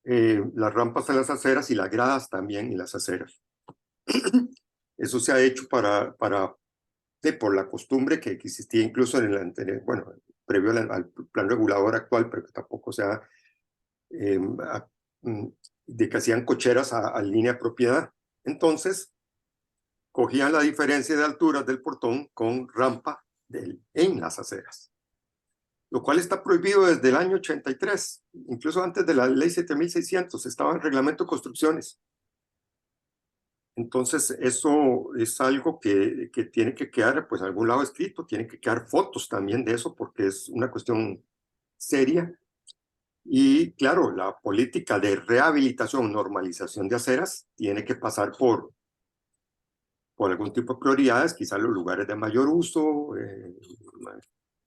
[SPEAKER 6] Las rampas en las aceras y las gradas también en las aceras. Eso se ha hecho por la costumbre que existía incluso en el anterior, bueno, previo al plan regulador actual, pero que tampoco se ha, de que hacían cocheras a línea de propiedad. Entonces, cogían la diferencia de alturas del portón con rampa en las aceras, lo cual está prohibido desde el año 83, incluso antes de la ley 7600, estaba en el reglamento de construcciones. Entonces, eso es algo que tiene que quedar, pues, en algún lado escrito, tienen que quedar fotos también de eso, porque es una cuestión seria. Y claro, la política de rehabilitación, normalización de aceras, tiene que pasar por algún tipo de prioridades, quizás los lugares de mayor uso, en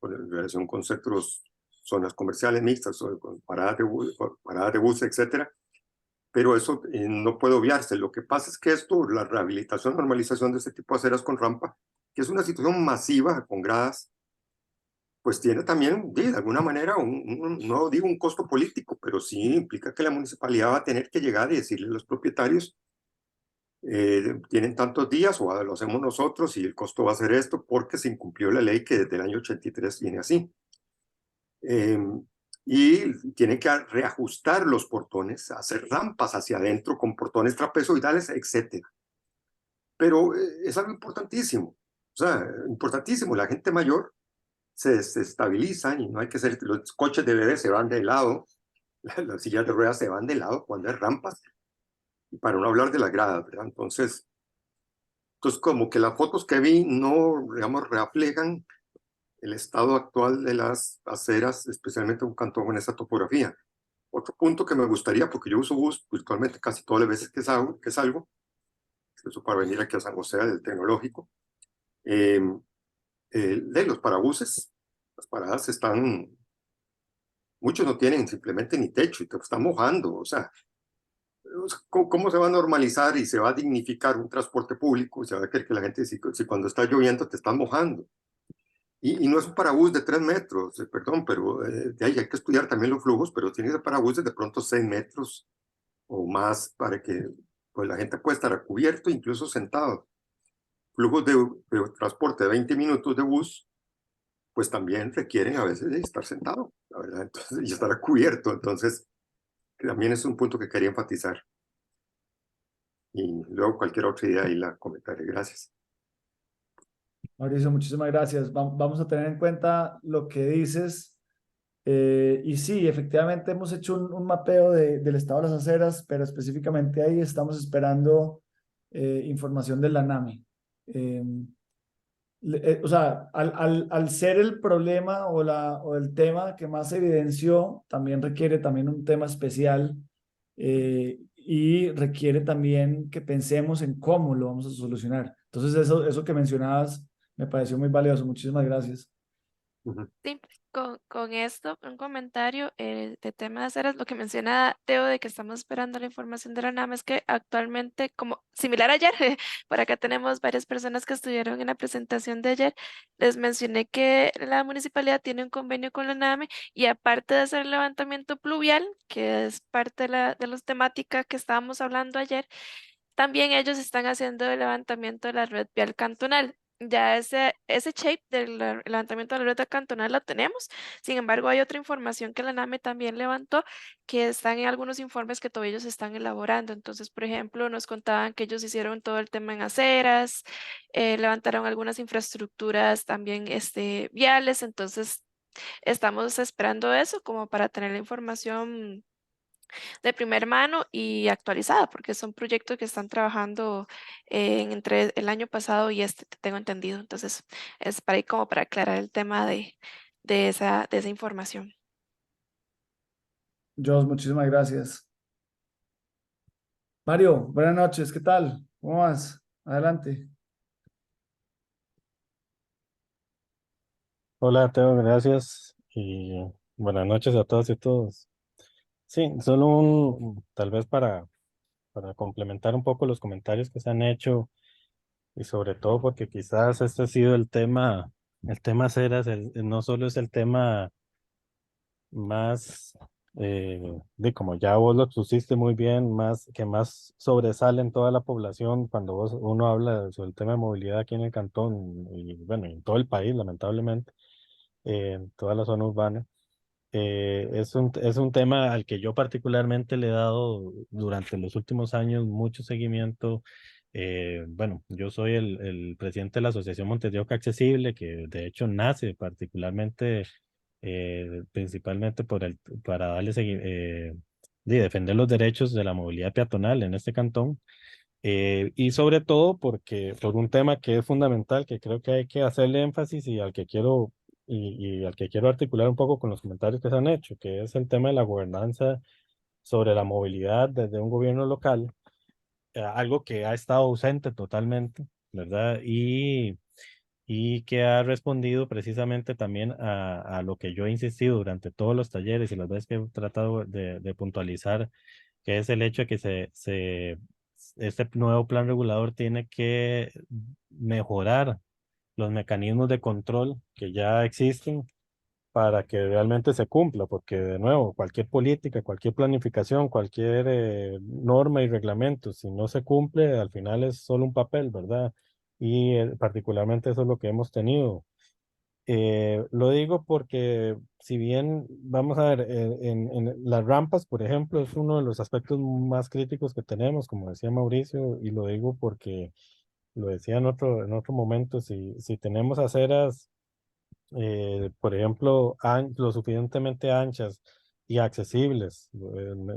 [SPEAKER 6] relación con centros, zonas comerciales mixtas, con paradas de bus, etcétera. Pero eso no puede obviarse. Lo que pasa es que esto, la rehabilitación, normalización de este tipo de aceras con rampa, que es una situación masiva con gradas, pues tiene también, de alguna manera, no digo un costo político, pero sí implica que la municipalidad va a tener que llegar y decirle a los propietarios, tienen tantos días o lo hacemos nosotros y el costo va a ser esto porque se incumplió la ley que desde el año 83 viene así. Y tienen que reajustar los portones, hacer rampas hacia adentro con portones trapezoidales, etc. Pero es algo importantísimo, o sea, importantísimo. La gente mayor se desestabiliza y no hay que ser, los coches de bebé se van de lado, las sillas de ruedas se van de lado cuando hay rampas y para no hablar de las gradas, ¿verdad? Entonces como que las fotos que vi no, digamos, reflejan el estado actual de las aceras, especialmente un cantón en esa topografía. Otro punto que me gustaría, porque yo uso bus virtualmente casi todas las veces que salgo, eso para venir aquí a San José del Tecnológico, de los parabuses, las paradas están, muchos no tienen simplemente ni techo y te están mojando, o sea, ¿cómo se va a normalizar y se va a dignificar un transporte público? Se va a querer que la gente, si cuando está lloviendo te están mojando. Y no es un parabús de 3 metros, perdón, pero hay que estudiar también los flujos, pero tiene ese parabús de pronto 6 metros o más para que pues, la gente pueda estar a cubierto, incluso sentado. Flujos de transporte de 20 minutos de bus, pues también requieren a veces de estar sentado, la verdad, entonces, y estar a cubierto. Entonces, también es un punto que quería enfatizar. Y luego cualquier otra idea ahí la comentaré. Gracias.
[SPEAKER 1] Mauricio, muchísimas gracias. Vamos a tener en cuenta lo que dices. Y sí, efectivamente hemos hecho un mapeo del estado de las aceras, pero específicamente ahí estamos esperando información de la NAMI. O sea, al ser el problema o el tema que más se evidenció, también requiere también un tema especial y requiere también que pensemos en cómo lo vamos a solucionar. Entonces, eso que mencionabas me pareció muy valioso. Muchísimas gracias.
[SPEAKER 2] Sí, con esto, un comentario de tema de aceras, lo que menciona Teo de que estamos esperando la información de la NAM es que actualmente, como similar a ayer, por acá tenemos varias personas que estuvieron en la presentación de ayer, les mencioné que la municipalidad tiene un convenio con la NAME y aparte de hacer el levantamiento pluvial, que es parte de las temáticas que estábamos hablando ayer, también ellos están haciendo el levantamiento de la red vial cantonal. Ya ese shape del levantamiento de la red cantonal lo tenemos. Sin embargo, hay otra información que la NAME también levantó, que están en algunos informes que todavía ellos están elaborando. Entonces, por ejemplo, nos contaban que ellos hicieron todo el tema en aceras, levantaron algunas infraestructuras también viales. Entonces, estamos esperando eso como para tener la información de primer mano y actualizada, porque son proyectos que están trabajando entre el año pasado y este, tengo entendido. Entonces, es para ahí como para aclarar el tema de esa información.
[SPEAKER 1] Jos, muchísimas gracias. Mario, buenas noches. ¿Qué tal? ¿Cómo vas? Adelante.
[SPEAKER 7] Hola, Teo, gracias y buenas noches a todas y todos. Sí, solo tal vez para complementar un poco los comentarios que se han hecho y sobre todo porque quizás este ha sido el tema ceras, no solo es el tema más, de como ya vos lo expusiste muy bien, más que más sobresale en toda la población cuando uno habla sobre el tema de movilidad aquí en el cantón y bueno, en todo el país, lamentablemente, en toda la zona urbana. Es un tema al que yo particularmente le he dado durante los últimos años mucho seguimiento. Bueno, yo soy el presidente de la Asociación Montes de Oca Accesible, que de hecho nace particularmente, principalmente para darle y defender los derechos de la movilidad peatonal en este cantón. Y sobre todo por un tema que es fundamental, que creo que hay que hacerle énfasis y y al que quiero articular un poco con los comentarios que se han hecho, que es el tema de la gobernanza sobre la movilidad desde un gobierno local, algo que ha estado ausente totalmente, ¿verdad? Y que ha respondido precisamente también a lo que yo he insistido durante todos los talleres y las veces que he tratado de puntualizar, que es el hecho de que este nuevo plan regulador tiene que mejorar los mecanismos de control que ya existen para que realmente se cumpla, porque de nuevo, cualquier política, cualquier planificación, cualquier norma y reglamento, si no se cumple, al final es solo un papel, ¿verdad? Y particularmente eso es lo que hemos tenido. Lo digo porque si bien, vamos a ver, en las rampas, por ejemplo, es uno de los aspectos más críticos que tenemos, como decía Mauricio, y lo digo porque lo decía en otro momento, si tenemos aceras, por ejemplo, lo suficientemente anchas y accesibles,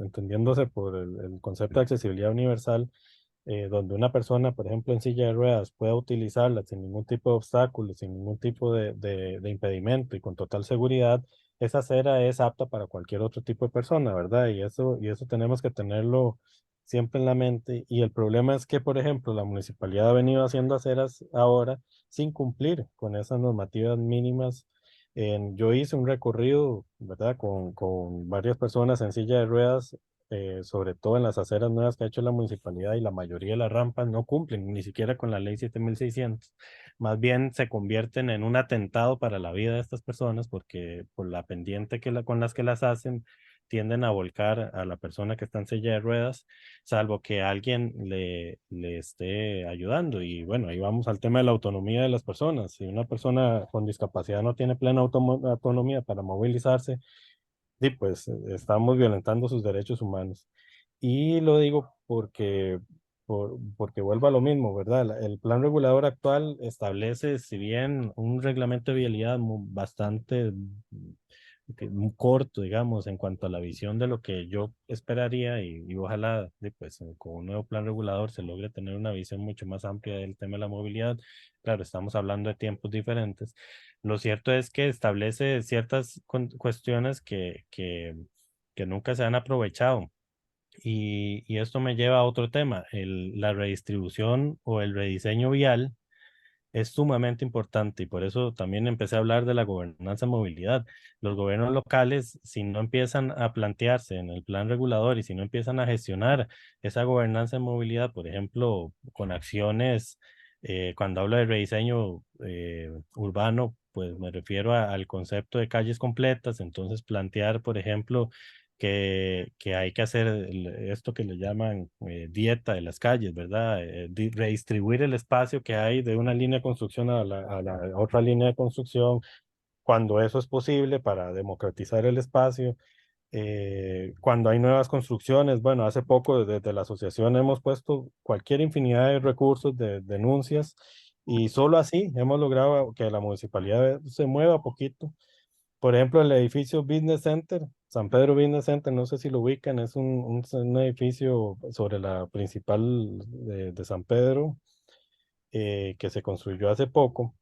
[SPEAKER 7] entendiéndose por el concepto de accesibilidad universal, donde una persona, por ejemplo, en silla de ruedas pueda utilizarla sin ningún tipo de obstáculo, sin ningún tipo de impedimento y con total seguridad, esa acera es apta para cualquier otro tipo de persona, ¿verdad? Y eso tenemos que tenerlo siempre en la mente. Y el problema es que, por ejemplo, la municipalidad ha venido haciendo aceras ahora sin cumplir con esas normativas mínimas. Yo hice un recorrido, ¿verdad? Con varias personas en silla de ruedas, sobre todo en las aceras nuevas que ha hecho la municipalidad, y la mayoría de las rampas no cumplen ni siquiera con la ley 7600. Más bien se convierten en un atentado para la vida de estas personas, porque por la pendiente con las que las hacen tienden a volcar a la persona que está en silla de ruedas, salvo que alguien le esté ayudando. Y bueno, ahí vamos al tema de la autonomía de las personas. Si una persona con discapacidad no tiene plena autonomía para movilizarse, sí, pues estamos violentando sus derechos humanos. Y lo digo porque vuelvo a lo mismo, ¿verdad? El plan regulador actual establece, si bien un reglamento de vialidad bastante muy corto, digamos, en cuanto a la visión de lo que yo esperaría, y ojalá, pues, con un nuevo plan regulador se logre tener una visión mucho más amplia del tema de la movilidad. Claro, estamos hablando de tiempos diferentes. Lo cierto es que establece ciertas cuestiones que nunca se han aprovechado. Y esto me lleva a otro tema. La redistribución o el rediseño vial es sumamente importante, y por eso también empecé a hablar de la gobernanza de movilidad. Los gobiernos locales, si no empiezan a plantearse en el plan regulador y si no empiezan a gestionar esa gobernanza de movilidad, por ejemplo, con acciones, cuando hablo de rediseño urbano, pues me refiero al concepto de calles completas. Entonces plantear, por ejemplo, que hay que hacer esto que le llaman dieta de las calles, ¿verdad? Redistribuir el espacio que hay de una línea de construcción a la otra línea de construcción, cuando eso es posible, para democratizar el espacio. Cuando hay nuevas construcciones, bueno, hace poco desde la asociación hemos puesto cualquier infinidad de recursos, de denuncias, y solo así hemos logrado que la municipalidad se mueva poquito. Por ejemplo, el edificio Business Center, San Pedro Business Center, no sé si lo ubican, es un edificio sobre la principal de San Pedro, que se construyó hace poco.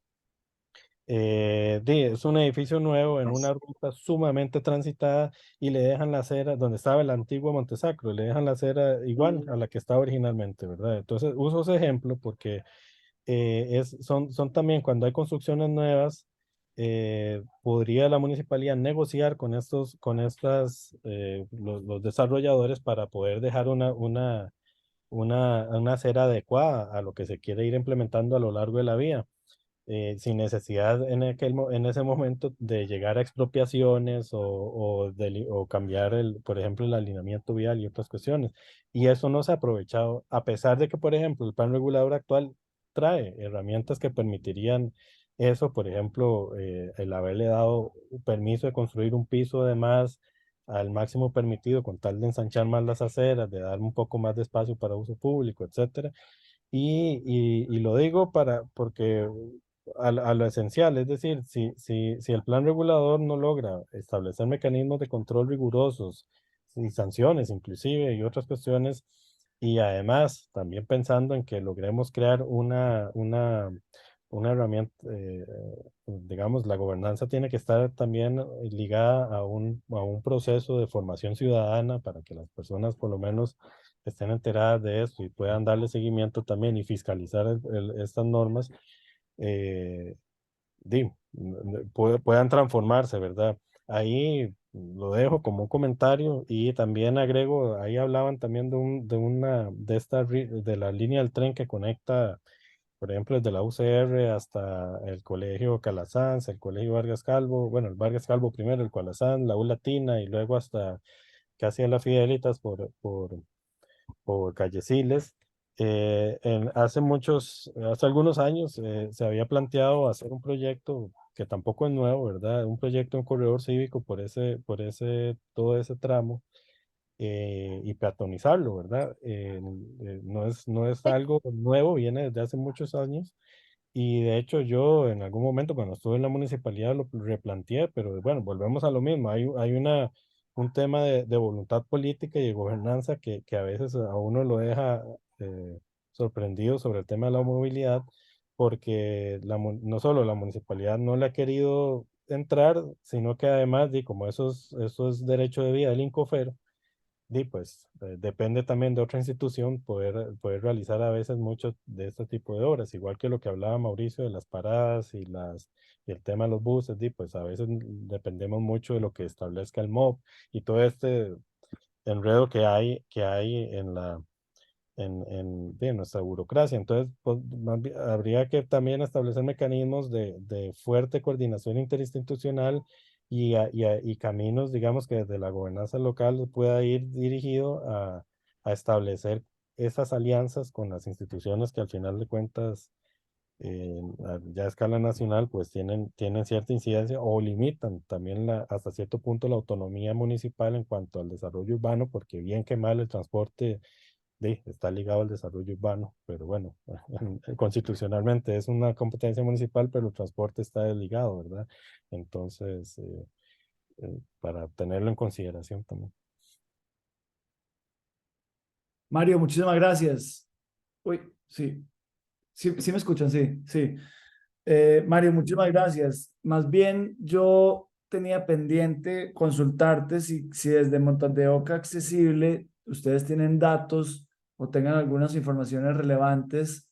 [SPEAKER 7] Es un edificio nuevo en una ruta sumamente transitada, y le dejan la acera donde estaba el antiguo Montesacro, le dejan la acera igual a la que estaba originalmente, ¿verdad? Entonces uso ese ejemplo porque son también cuando hay construcciones nuevas, podría la municipalidad negociar los desarrolladores para poder dejar una acera adecuada a lo que se quiere ir implementando a lo largo de la vía, sin necesidad en ese momento de llegar a expropiaciones o cambiar, por ejemplo, el alineamiento vial y otras cuestiones. Y eso no se ha aprovechado, a pesar de que, por ejemplo, el plan regulador actual trae herramientas que permitirían eso. Por ejemplo, el haberle dado permiso de construir un piso de más al máximo permitido, con tal de ensanchar más las aceras, de dar un poco más de espacio para uso público, etcétera. Y lo digo porque a lo esencial, es decir, si el plan regulador no logra establecer mecanismos de control rigurosos y sanciones inclusive y otras cuestiones, y además también pensando en que logremos crear una herramienta, digamos, la gobernanza tiene que estar también ligada a un proceso de formación ciudadana, para que las personas por lo menos estén enteradas de esto y puedan darle seguimiento también y fiscalizar estas normas. eh, puedan transformarse, ¿verdad? Ahí lo dejo como un comentario, y también agrego, ahí hablaban también de la línea del tren que conecta, por ejemplo, desde la UCR hasta el Colegio Calasanz, el Colegio Vargas Calvo, bueno, el Vargas Calvo primero, el Calasanz, la U Latina, y luego hasta casi a la Fidelitas por Calle Siles. Hace algunos años, se había planteado hacer un proyecto que tampoco es nuevo, ¿verdad? Un proyecto, un corredor cívico todo ese tramo, y peatonizarlo, ¿verdad? No es
[SPEAKER 3] Sí,
[SPEAKER 7] algo nuevo, viene desde hace muchos años. Y de hecho yo en algún momento, cuando estuve en la municipalidad, lo replanteé, pero bueno, volvemos a lo mismo. un tema de voluntad política y de gobernanza que a veces a uno lo deja sorprendido sobre el tema de la movilidad, porque no solo la municipalidad no le ha querido entrar, sino que además, como eso es derecho de vía del Incofer, pues depende también de otra institución poder realizar a veces mucho de este tipo de obras, igual que lo que hablaba Mauricio de las paradas y el tema de los buses, pues a veces dependemos mucho de lo que establezca el MOB y todo este enredo que hay en nuestra burocracia. Entonces, pues, habría que también establecer mecanismos de fuerte coordinación interinstitucional y caminos, digamos, que desde la gobernanza local pueda ir dirigido a establecer esas alianzas con las instituciones que al final de cuentas, ya a escala nacional, pues tienen cierta incidencia o limitan también hasta cierto punto la autonomía municipal en cuanto al desarrollo urbano, porque bien que mal el transporte está ligado al desarrollo urbano, pero bueno, constitucionalmente es una competencia municipal, pero el transporte está desligado, ¿verdad? Entonces, para tenerlo en consideración también.
[SPEAKER 1] Mario, muchísimas gracias. Uy, sí, sí me escuchan, sí, sí. Mario, muchísimas gracias. Más bien, yo tenía pendiente consultarte si desde Montes de Oca accesible ustedes tienen datos o tengan algunas informaciones relevantes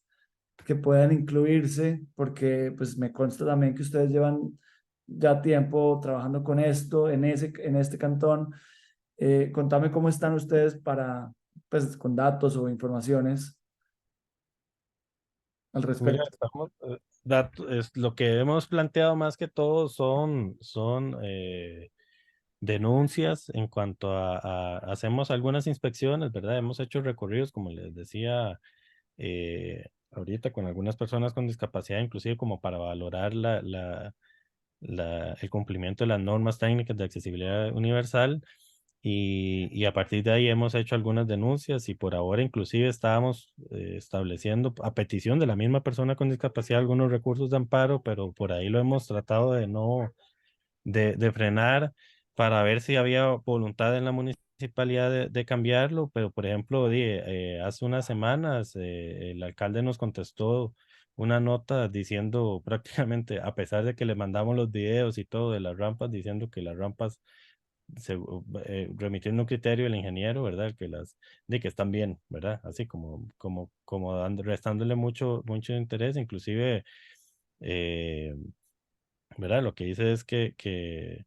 [SPEAKER 1] que puedan incluirse, porque pues me consta también que ustedes llevan ya tiempo trabajando con esto en este cantón. Contame cómo están ustedes pues, con datos o informaciones al
[SPEAKER 7] Mira,
[SPEAKER 1] respecto.
[SPEAKER 7] es lo que hemos planteado más que todo son denuncias en cuanto hacemos algunas inspecciones, ¿verdad? Hemos hecho recorridos, como les decía, ahorita con algunas personas con discapacidad, inclusive como para valorar el cumplimiento de las normas técnicas de accesibilidad universal. Y a partir de ahí hemos hecho algunas denuncias y por ahora inclusive estábamos estableciendo a petición de la misma persona con discapacidad algunos recursos de amparo, pero por ahí lo hemos tratado de no de frenar para ver si había voluntad en la municipalidad de cambiarlo, pero por ejemplo, hace unas semanas el alcalde nos contestó una nota diciendo prácticamente, a pesar de que le mandamos los videos y todo de las rampas, diciendo que las rampas remitiendo un criterio del ingeniero, ¿verdad? Que están bien, ¿verdad? Así como restándole mucho interés, inclusive, eh, ¿verdad? Lo que dice es que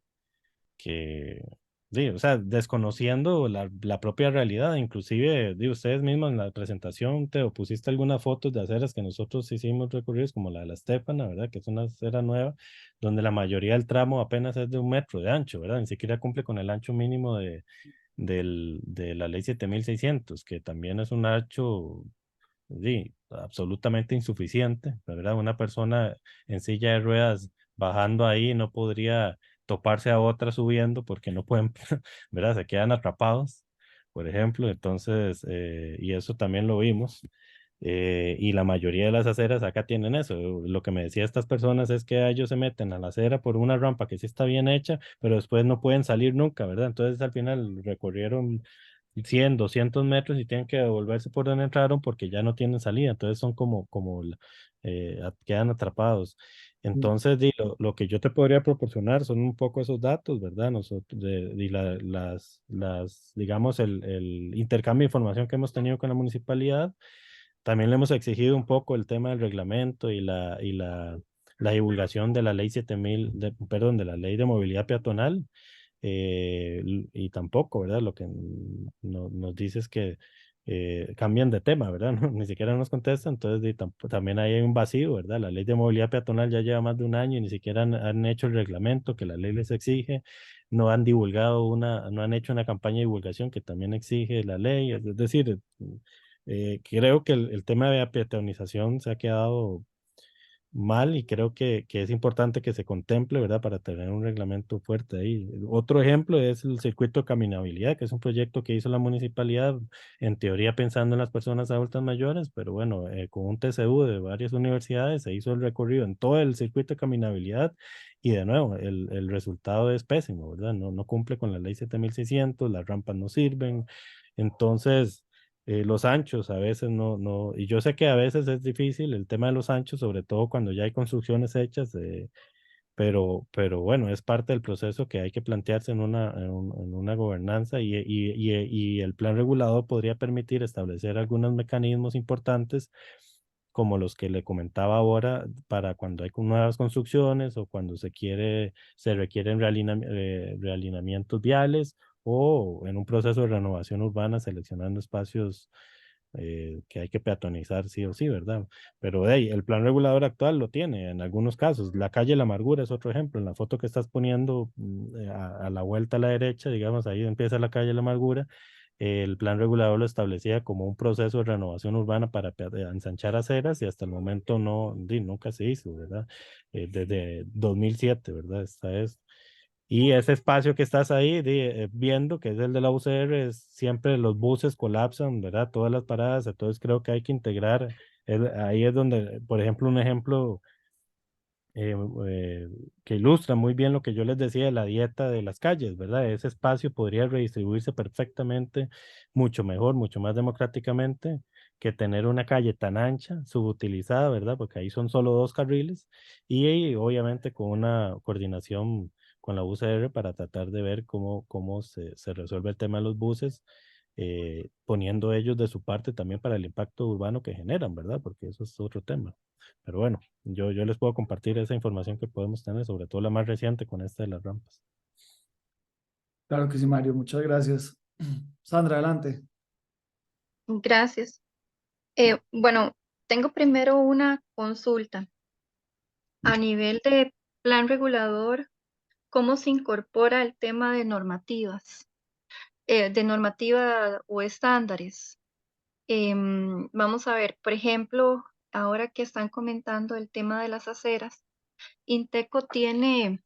[SPEAKER 7] sí, o sea, desconociendo la propia realidad, inclusive, ustedes mismos en la presentación te pusiste algunas fotos de aceras que nosotros hicimos recorridos, como la de la Estefana, ¿verdad? Que es una acera nueva, donde la mayoría del tramo apenas es de 1 metro de ancho, ¿verdad? Ni siquiera cumple con el ancho mínimo de la ley 7600, que también es un ancho, sí, absolutamente insuficiente, ¿verdad? Una persona en silla de ruedas bajando ahí no podría toparse a otra subiendo porque no pueden, ¿verdad? Se quedan atrapados, por ejemplo. Entonces, y eso también lo vimos. Y la mayoría de las aceras acá tienen eso. Lo que me decía estas personas es que ellos se meten a la acera por una rampa que sí está bien hecha, pero después no pueden salir nunca, ¿verdad? Entonces al final recorrieron 100, 200 metros y tienen que devolverse por donde entraron porque ya no tienen salida, entonces son quedan atrapados. Entonces, lo que yo te podría proporcionar son un poco esos datos, ¿verdad? Nosotros, digamos, el intercambio de información que hemos tenido con la municipalidad. También le hemos exigido un poco el tema del reglamento la divulgación de la ley 7000, perdón, de la ley de movilidad peatonal, y tampoco, ¿verdad? Lo que nos dice es que cambian de tema, ¿verdad? Ni siquiera nos contestan, entonces también ahí hay un vacío, ¿verdad? La ley de movilidad peatonal ya lleva más de un año y ni siquiera han hecho el reglamento que la ley les exige, no han no han hecho una campaña de divulgación que también exige la ley, es decir, creo que el tema de la peatonización se ha quedado mal y creo que es importante que se contemple, ¿verdad? Para tener un reglamento fuerte ahí. Otro ejemplo es el circuito de caminabilidad, que es un proyecto que hizo la municipalidad, en teoría pensando en las personas adultas mayores, pero bueno, con un TCU de varias universidades se hizo el recorrido en todo el circuito de caminabilidad y de nuevo, el resultado es pésimo, ¿verdad? No cumple con la ley 7600, las rampas no sirven, entonces los anchos a veces no, y yo sé que a veces es difícil el tema de los anchos, sobre todo cuando ya hay construcciones hechas, pero bueno, es parte del proceso que hay que plantearse en una gobernanza y el plan regulador podría permitir establecer algunos mecanismos importantes como los que le comentaba ahora para cuando hay nuevas construcciones o cuando se requieren realineamientos viales o en un proceso de renovación urbana seleccionando espacios que hay que peatonizar sí o sí, ¿verdad? Pero hey, el plan regulador actual lo tiene en algunos casos. La calle La Amargura es otro ejemplo. En la foto que estás poniendo a la vuelta a la derecha, digamos, ahí empieza la calle La Amargura. El plan regulador lo establecía como un proceso de renovación urbana para ensanchar aceras y hasta el momento nunca se hizo, ¿verdad? Desde 2007, ¿verdad? Y ese espacio que estás ahí viendo, que es el de la UCR, siempre los buses colapsan, ¿verdad? Todas las paradas, entonces creo que hay que integrar, ahí es donde, por ejemplo, un ejemplo eh, eh, que ilustra muy bien lo que yo les decía de la dieta de las calles, ¿verdad? Ese espacio podría redistribuirse perfectamente, mucho mejor, mucho más democráticamente que tener una calle tan ancha, subutilizada, ¿verdad? Porque ahí son solo 2 carriles y obviamente con una coordinación con la UCR para tratar de ver cómo se resuelve el tema de los buses, poniendo ellos de su parte también para el impacto urbano que generan, ¿verdad? Porque eso es otro tema. Pero bueno, yo les puedo compartir esa información que podemos tener, sobre todo la más reciente con esta de las rampas.
[SPEAKER 1] Claro que sí, Mario, muchas gracias. Sandra, adelante.
[SPEAKER 3] Gracias. Bueno, tengo primero una consulta. A nivel de plan regulador, ¿cómo se incorpora el tema de normativas? De normativa o estándares. Vamos a ver, por ejemplo, ahora que están comentando el tema de las aceras, Inteco tiene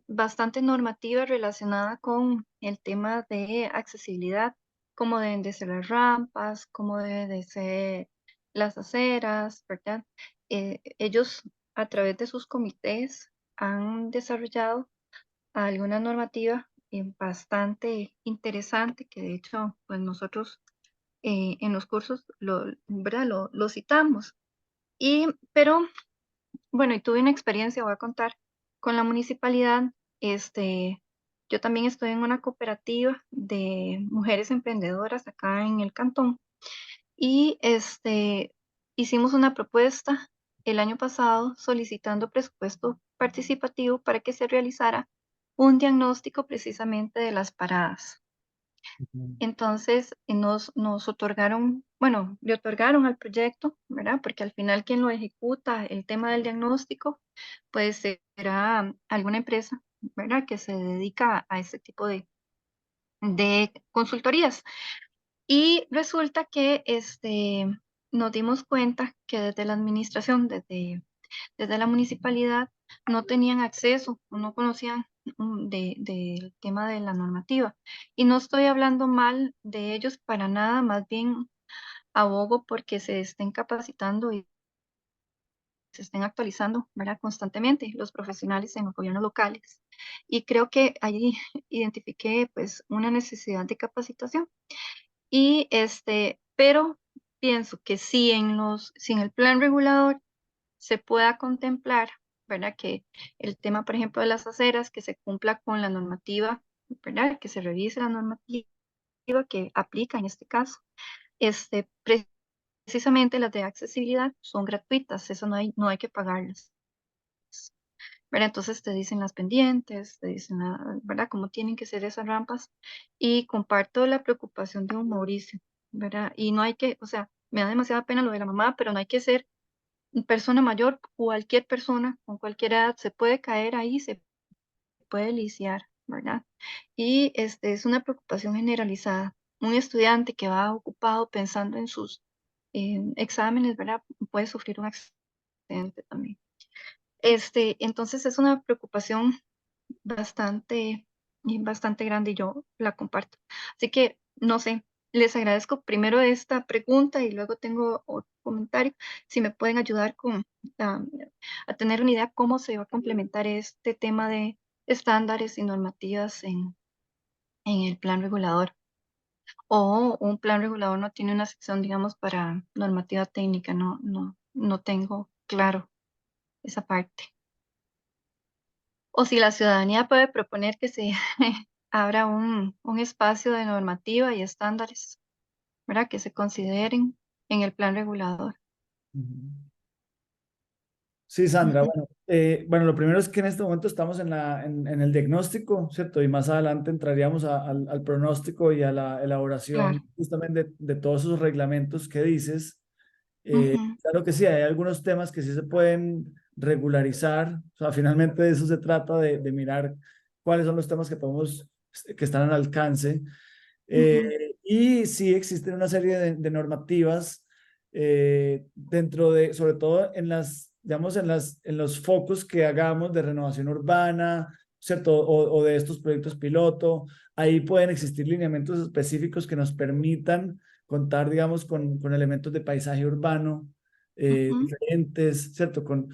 [SPEAKER 3] bastante normativa relacionada con el tema de accesibilidad, cómo deben de ser las rampas, cómo deben de ser las aceras, ¿verdad? Ellos a través de sus comités han desarrollado alguna normativa bastante interesante que de hecho pues nosotros en los cursos ¿verdad? Lo citamos. Pero bueno, y tuve una experiencia, voy a contar, con la municipalidad. Yo también estoy en una cooperativa de mujeres emprendedoras acá en el cantón y hicimos una propuesta el año pasado solicitando presupuesto participativo para que se realizara un diagnóstico precisamente de las paradas. Entonces nos otorgaron, bueno, le otorgaron al proyecto, ¿verdad? Porque al final quien lo ejecuta, el tema del diagnóstico, pues será alguna empresa, ¿verdad? Que se dedica a este tipo de consultorías. Y resulta que nos dimos cuenta que desde la administración, desde la municipalidad, no tenían acceso o no conocían del tema de la normativa. Y no estoy hablando mal de ellos para nada, más bien abogo porque se estén capacitando y se estén actualizando, ¿verdad? Constantemente los profesionales en los gobiernos locales. Y creo que ahí identifiqué pues una necesidad de capacitación. Y pero pienso que si en el plan regulador se pueda contemplar, ¿verdad? Que el tema, por ejemplo, de las aceras, que se cumpla con la normativa, ¿verdad? Que se revise la normativa que aplica en este caso. Precisamente las de accesibilidad son gratuitas, eso no hay que pagarlas, ¿verdad? Entonces te dicen las pendientes, te dicen, ¿verdad? Cómo tienen que ser esas rampas. Y comparto la preocupación de un Mauricio, ¿verdad? Y no hay que, o sea, me da demasiada pena lo de la mamá, pero no hay que ser persona mayor, cualquier persona con cualquier edad se puede caer ahí, se puede lisiar, ¿verdad? Y es una preocupación generalizada. Un estudiante que va ocupado pensando en sus exámenes, ¿verdad? Puede sufrir un antecedente también. Entonces es una preocupación bastante, bastante grande y yo la comparto. Así que, no sé, les agradezco primero esta pregunta y luego tengo otro comentario. Si me pueden ayudar a, a tener una idea cómo se va a complementar este tema de estándares y normativas en el plan regulador. O un plan regulador no tiene una sección, digamos, para normativa técnica, no tengo claro esa parte. O si la ciudadanía puede proponer que se abra un espacio de normativa y estándares, ¿verdad? Que se consideren en el plan regulador.
[SPEAKER 1] Ujú. Sí, Sandra,
[SPEAKER 3] Ujú,
[SPEAKER 1] bueno, lo primero es que en este momento estamos en el diagnóstico, ¿cierto? Y más adelante entraríamos al pronóstico y a la
[SPEAKER 3] claro.
[SPEAKER 1] elaboración justamente de todos esos reglamentos que dices.
[SPEAKER 3] Ujú,
[SPEAKER 1] Claro que sí, hay algunos temas que sí se pueden regularizar, o sea, finalmente de eso se trata, de mirar cuáles son los temas que podemos, que están al alcance.
[SPEAKER 3] ujú,
[SPEAKER 1] Y sí existen una serie de normativas dentro de, sobre todo en las, digamos, en los focos que hagamos de renovación urbana, ¿cierto? O de estos proyectos piloto. Ahí pueden existir lineamientos específicos que nos permitan contar, digamos, con elementos de paisaje urbano
[SPEAKER 3] ujú,
[SPEAKER 1] diferentes, ¿cierto? Con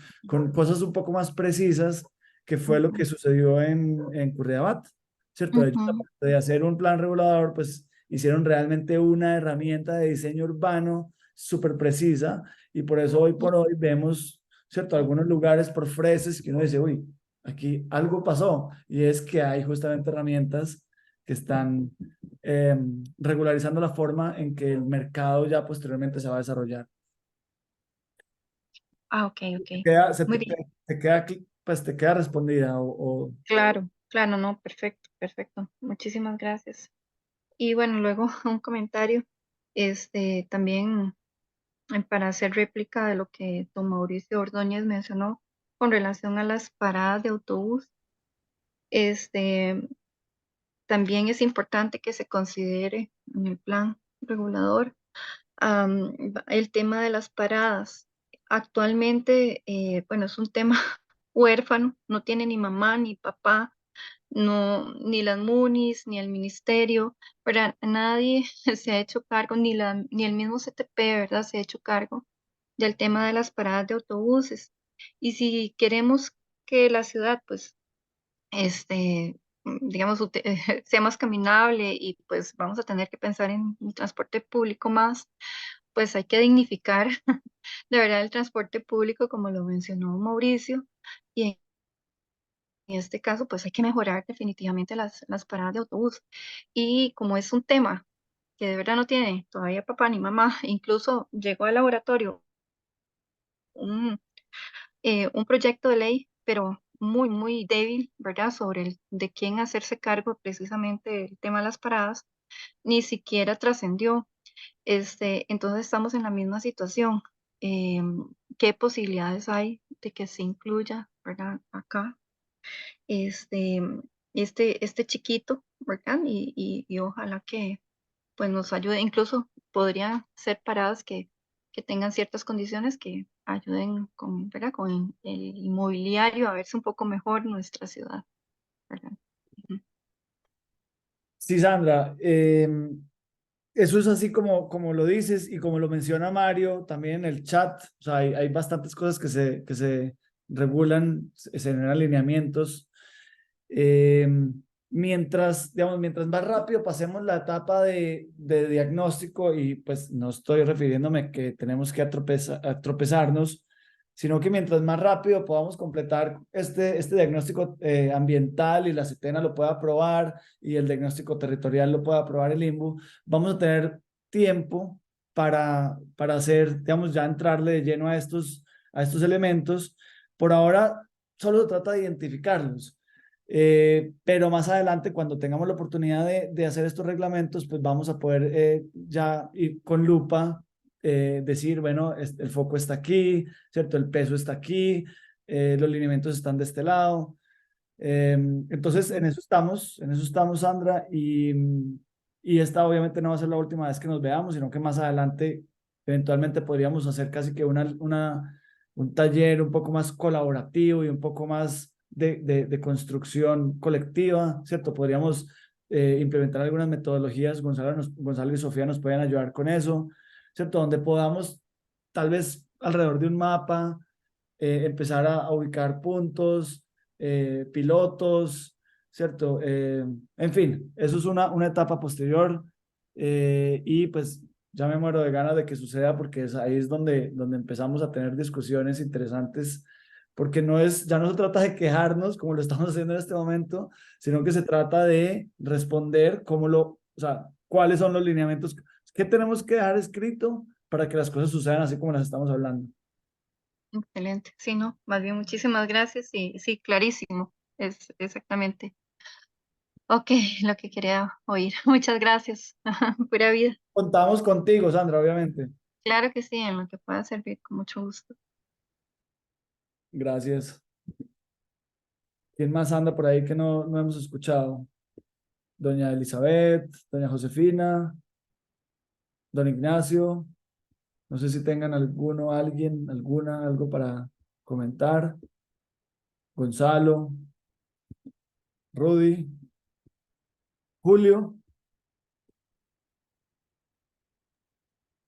[SPEAKER 1] cosas un poco más precisas, que fue lo que
[SPEAKER 3] ujú,
[SPEAKER 1] sucedió en Curridabat. ¿Cierto? Ellos,
[SPEAKER 3] ujú,
[SPEAKER 1] aparte de hacer un plan regulador, pues hicieron realmente una herramienta de diseño urbano súper precisa y por eso hoy por hoy vemos, ¿cierto? Algunos lugares por freses que uno dice, uy, aquí algo pasó y es que hay justamente herramientas que están regularizando la forma en que el mercado ya posteriormente se va a desarrollar.
[SPEAKER 3] Ah, ok, ok.
[SPEAKER 1] Te queda, se
[SPEAKER 3] Muy bien.
[SPEAKER 1] te queda, pues te queda respondida o...
[SPEAKER 3] Claro, claro, no, perfecto, perfecto. Muchísimas gracias. Y bueno, luego un comentario, también para hacer réplica de lo que don Mauricio Ordóñez mencionó con relación a las paradas de autobús. Este, También es importante que se considere en el plan regulador el tema de las paradas. Actualmente, bueno, es un tema huérfano, no tiene ni mamá ni papá, no, ni las MUNIs, ni el ministerio, ¿verdad? Nadie se ha hecho cargo, ni el mismo CTP, ¿verdad? Se ha hecho cargo del tema de las paradas de autobuses. Y si queremos que la ciudad, pues, digamos, sea más caminable y pues vamos a tener que pensar en un transporte público más, pues hay que dignificar de verdad el transporte público, como lo mencionó Mauricio, y en este caso, pues hay que mejorar definitivamente las paradas de autobús. Y como es un tema que de verdad no tiene todavía papá ni mamá, incluso llegó al laboratorio un proyecto de ley, pero muy, muy débil, ¿verdad? Sobre de quién hacerse cargo precisamente del tema de las paradas, ni siquiera trascendió. Entonces estamos en la misma situación. ¿Qué posibilidades hay de que se incluya, ¿verdad? Acá, este, este chiquito, ¿verdad? Y ojalá que pues nos ayude, incluso podrían ser paradas que tengan ciertas condiciones que ayuden con, ¿verdad? Con el inmobiliario a verse un poco mejor nuestra ciudad, ¿verdad? Ujú.
[SPEAKER 1] Sí, Sandra, eso es así como lo dices y como lo menciona Mario también en el chat. O sea, hay bastantes cosas que se regulan, se generan alineamientos. Eh, mientras, digamos, mientras más rápido pasemos la etapa de diagnóstico y pues no estoy refiriéndome que tenemos que tropezarnos, sino que mientras más rápido podamos completar este diagnóstico ambiental y la CETENA lo pueda aprobar y el diagnóstico territorial lo pueda aprobar el INBU, vamos a tener tiempo para hacer, digamos, ya entrarle de lleno a estos elementos. Por ahora, solo se trata de identificarlos. Pero más adelante, cuando tengamos la oportunidad de hacer estos reglamentos, pues vamos a poder ya ir con lupa, decir, bueno, el foco está aquí, ¿cierto? El peso está aquí, los lineamientos están de este lado. Entonces, en eso estamos, Sandra, y esta obviamente no va a ser la última vez que nos veamos, sino que más adelante eventualmente podríamos hacer casi que un taller un poco más colaborativo y un poco más de construcción colectiva, ¿cierto? Podríamos implementar algunas metodologías, Gonzalo y Sofía nos pueden ayudar con eso, ¿cierto? Donde podamos, tal vez alrededor de un mapa, empezar a ubicar puntos, pilotos, ¿cierto? En fin, eso es una etapa posterior y pues ya me muero de ganas de que suceda porque ahí es donde empezamos a tener discusiones interesantes, porque ya no se trata de quejarnos como lo estamos haciendo en este momento, sino que se trata de responder o sea, cuáles son los lineamientos que tenemos que dejar escrito para que las cosas sucedan así como las estamos hablando.
[SPEAKER 3] Excelente. Sí, no, más bien muchísimas gracias y sí, clarísimo. Es exactamente. Ok, lo que quería oír. Muchas gracias. Pura vida.
[SPEAKER 1] Contamos contigo, Sandra, obviamente.
[SPEAKER 3] Claro que sí, en lo que pueda servir, con mucho gusto.
[SPEAKER 1] Gracias. ¿Quién más anda por ahí que no hemos escuchado? Doña Elizabeth, doña Josefina, don Ignacio. No sé si tengan algo para comentar. Gonzalo, Rudy, Julio.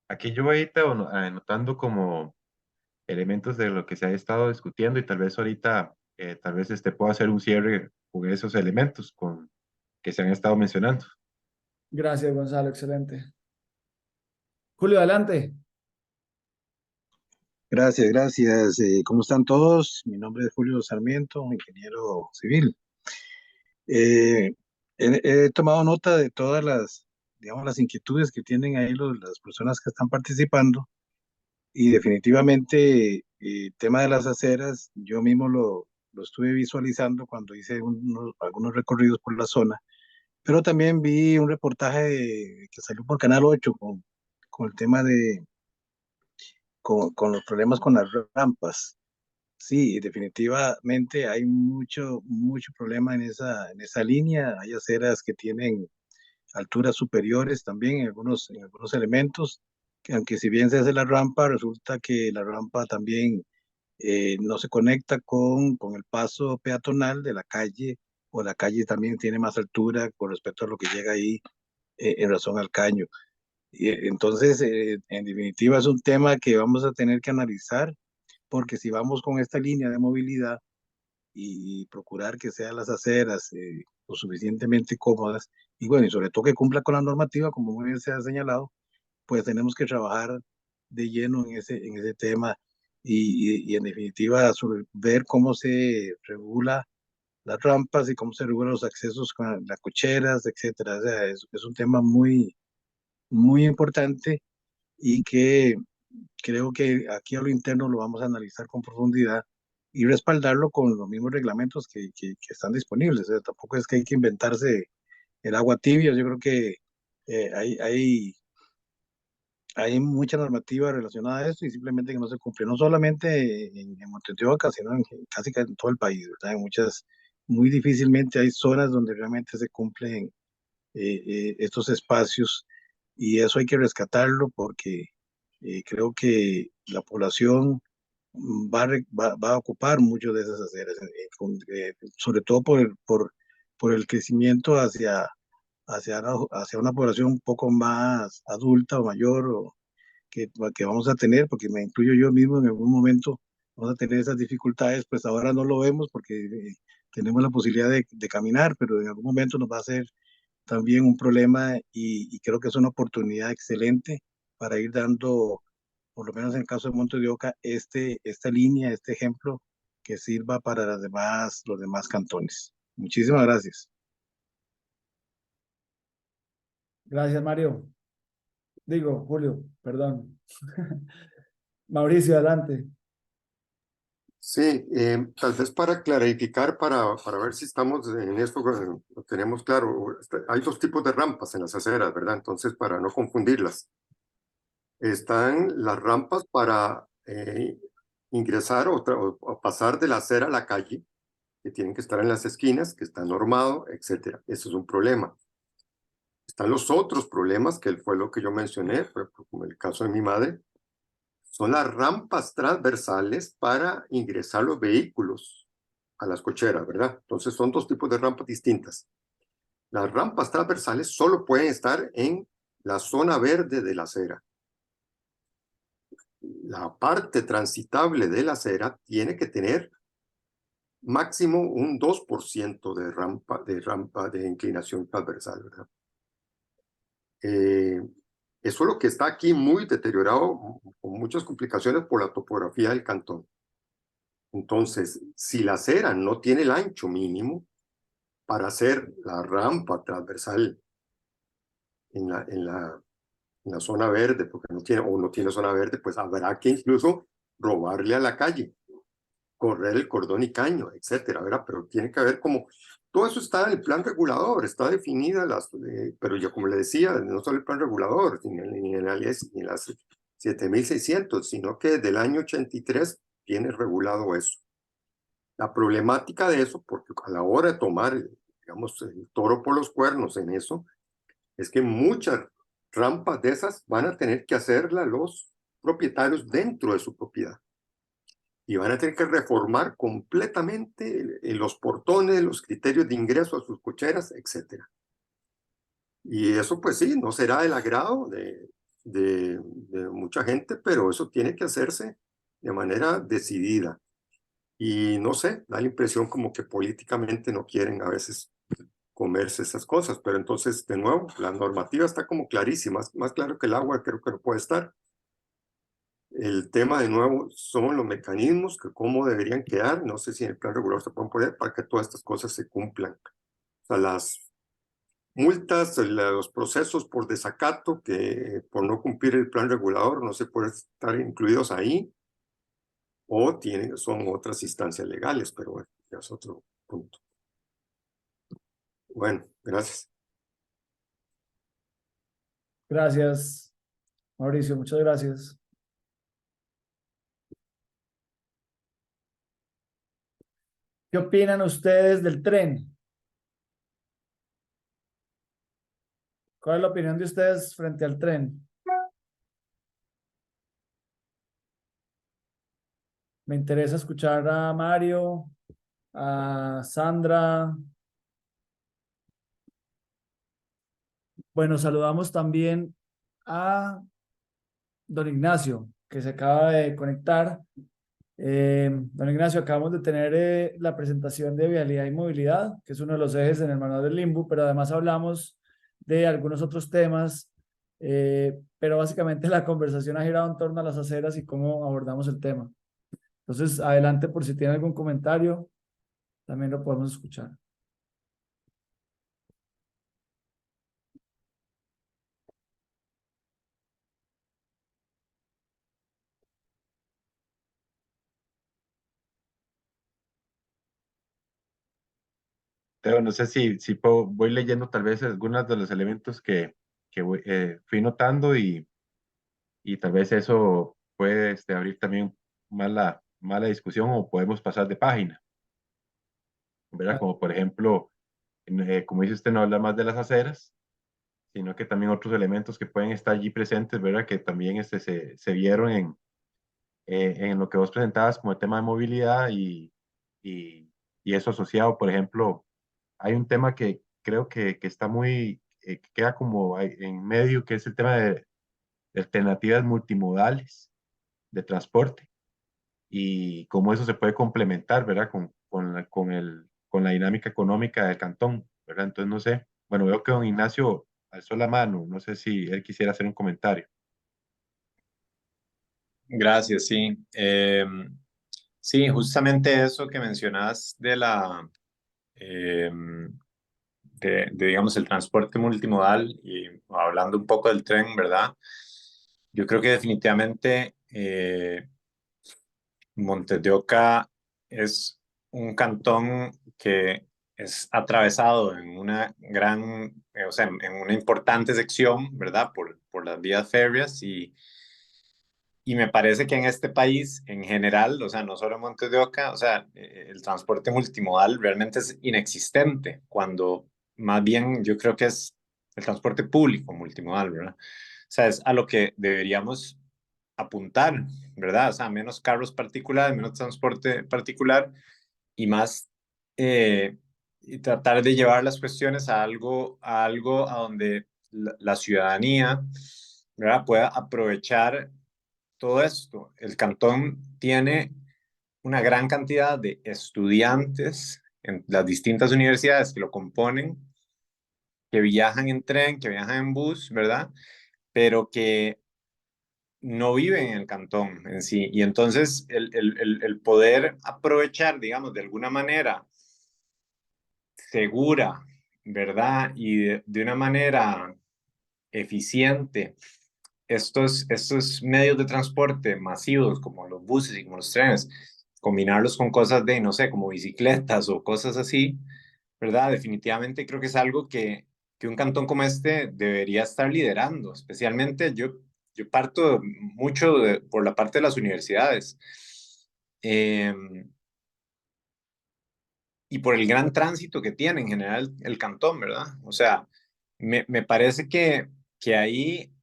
[SPEAKER 4] Aquí yo ahorita anotando como elementos de lo que se ha estado discutiendo y tal vez ahorita, tal vez pueda hacer un cierre con esos elementos que se han estado mencionando.
[SPEAKER 1] Gracias, Gonzalo, excelente. Julio, adelante.
[SPEAKER 8] Gracias, gracias. ¿Cómo están todos? Mi nombre es Julio Sarmiento, ingeniero civil. He tomado nota de todas digamos, las inquietudes que tienen ahí las personas que están participando y definitivamente el tema de las aceras, yo mismo lo estuve visualizando cuando hice algunos recorridos por la zona, pero también vi un reportaje que salió por Canal 8 con el tema con los problemas con las rampas. Sí, definitivamente hay mucho problema en esa línea. Hay aceras que tienen alturas superiores también en algunos elementos, que aunque si bien se hace la rampa, resulta que la rampa también no se conecta con el paso peatonal de la calle, o la calle también tiene más altura con respecto a lo que llega ahí en razón al caño. Entonces, en definitiva, es un tema que vamos a tener que analizar, porque si vamos con esta línea de movilidad y procurar que sean las aceras lo suficientemente cómodas, y bueno, y sobre todo que cumpla con la normativa, como muy bien se ha señalado, pues tenemos que trabajar de lleno en ese tema y en definitiva ver cómo se regula las rampas y cómo se regulan los accesos con las cocheras, etcétera. O sea, es un tema muy importante y que creo que aquí a lo interno lo vamos a analizar con profundidad y respaldarlo con los mismos reglamentos que están disponibles. O sea, tampoco es que hay que inventarse el agua tibia. Yo creo que eh, hay, hay, hay mucha normativa relacionada a esto y simplemente que no se cumple, no solamente en Montevideo, sino casi que en todo el país, ¿verdad? Muy difícilmente hay zonas donde realmente se cumplen estos espacios y eso hay que rescatarlo porque creo que la población va a ocupar mucho de esas aceras, sobre todo por el crecimiento hacia una población un poco más adulta o mayor que vamos a tener, porque me incluyo yo mismo en algún momento, vamos a tener esas dificultades, pues ahora no lo vemos porque tenemos la posibilidad de caminar, pero en algún momento nos va a ser también un problema y creo que es una oportunidad excelente para ir dando, por lo menos en el caso de Monte de Oca, esta línea, este ejemplo que sirva para los demás cantones. Muchísimas gracias.
[SPEAKER 1] Gracias, Mario. Digo, Julio, perdón. Mauricio, adelante.
[SPEAKER 6] Sí, tal vez para clarificar, para ver si estamos en esto, lo tenemos claro. Hay dos tipos de rampas en las aceras, ¿verdad? Entonces, para no confundirlas, están las rampas para ingresar o pasar de la acera a la calle, que tienen que estar en las esquinas, que está normado, etcétera. Eso es un problema. Están los otros problemas, que fue lo que yo mencioné, como el caso de mi madre, son las rampas transversales para ingresar los vehículos a las cocheras, ¿verdad? Entonces son dos tipos de rampas distintas. Las rampas transversales solo pueden estar en la zona verde de la acera. La parte transitable de la acera tiene que tener máximo un 2% de rampa de inclinación transversal, ¿verdad? Eso es lo que está aquí muy deteriorado, con muchas complicaciones por la topografía del cantón. Entonces, si la acera no tiene el ancho mínimo para hacer la rampa transversal en la zona verde, porque no tiene zona verde, pues habrá que incluso robarle a la calle, correr el cordón y caño, etcétera, ¿verdad? Pero tiene que haber como, todo eso está en el plan regulador, está definida pero yo como le decía, no solo el plan regulador, ni en las 7600, sino que desde el año 83 tiene regulado eso. La problemática de eso, porque a la hora de tomar, digamos, el toro por los cuernos en eso, es que muchas rampas de esas van a tener que hacerlas los propietarios dentro de su propiedad. Y van a tener que reformar completamente los portones, los criterios de ingreso a sus cocheras, etc. Y eso, pues sí, no será del agrado de mucha gente, pero eso tiene que hacerse de manera decidida. Y no sé, da la impresión como que políticamente no quieren a veces comerse esas cosas, pero entonces, de nuevo, la normativa está como clarísima, más claro que el agua creo que no puede estar. El tema, de nuevo, son los mecanismos que cómo deberían quedar, no sé si en el plan regulador se pueden poner para que todas estas cosas se cumplan. O sea, las multas, los procesos por desacato, que por no cumplir el plan regulador no se pueden estar incluidos ahí, o son otras instancias legales, pero bueno, ya es otro punto. Bueno, gracias.
[SPEAKER 1] Gracias, Mauricio, muchas gracias. ¿Qué opinan ustedes del tren? ¿Cuál es la opinión de ustedes frente al tren? Me interesa escuchar a Mario, a Sandra. Bueno, saludamos también a don Ignacio, que se acaba de conectar. Don Ignacio, acabamos de tener la presentación de vialidad y movilidad, que es uno de los ejes en el manual del Limbo, pero además hablamos de algunos otros temas, pero básicamente la conversación ha girado en torno a las aceras y cómo abordamos el tema. Entonces, adelante por si tiene algún comentario, también lo podemos escuchar.
[SPEAKER 4] Teo, no sé si voy leyendo tal vez algunos de los elementos que fui notando y tal vez eso puede abrir también mala discusión o podemos pasar de página, ¿verdad? Como por ejemplo, como dice usted, no habla más de las aceras, sino que también otros elementos que pueden estar allí presentes, ¿verdad? Que también se vieron en lo que vos presentabas como el tema de movilidad y eso asociado, por ejemplo, hay un tema que creo que está que queda como en medio, que es el tema de alternativas multimodales de transporte y cómo eso se puede complementar, ¿verdad? Con la dinámica económica del cantón, ¿verdad? Entonces, no sé, bueno, veo que don Ignacio alzó la mano, no sé si él quisiera hacer un comentario.
[SPEAKER 9] Gracias, sí. Sí, justamente eso que mencionas digamos, el transporte multimodal y hablando un poco del tren, ¿verdad? Yo creo que definitivamente Montes de Oca es un cantón que es atravesado en una o sea, en una importante sección, ¿verdad? Por las vías férreas y me parece que en este país, en general, o sea, no solo en Montes de Oca, o sea, el transporte multimodal realmente es inexistente, cuando más bien yo creo que es el transporte público multimodal, ¿verdad? O sea, es a lo que deberíamos apuntar, ¿verdad? O sea, menos carros particulares, menos transporte particular y más y tratar de llevar las cuestiones a algo a donde la ciudadanía, ¿verdad?, pueda aprovechar todo esto. El cantón tiene una gran cantidad de estudiantes en las distintas universidades que lo componen, que viajan en tren, que viajan en bus, ¿verdad? Pero que no viven en el cantón en sí. Y entonces el poder aprovechar, digamos, de alguna manera segura, ¿verdad? Y de una manera eficiente estos medios de transporte masivos como los buses y como los trenes, combinarlos con cosas de, no sé, como bicicletas o cosas así, ¿verdad? Definitivamente creo que es algo que un cantón como este debería estar liderando, especialmente yo parto mucho por la parte de las universidades. Y por el gran tránsito que tiene en general el cantón, ¿verdad? O sea, me parece que ahí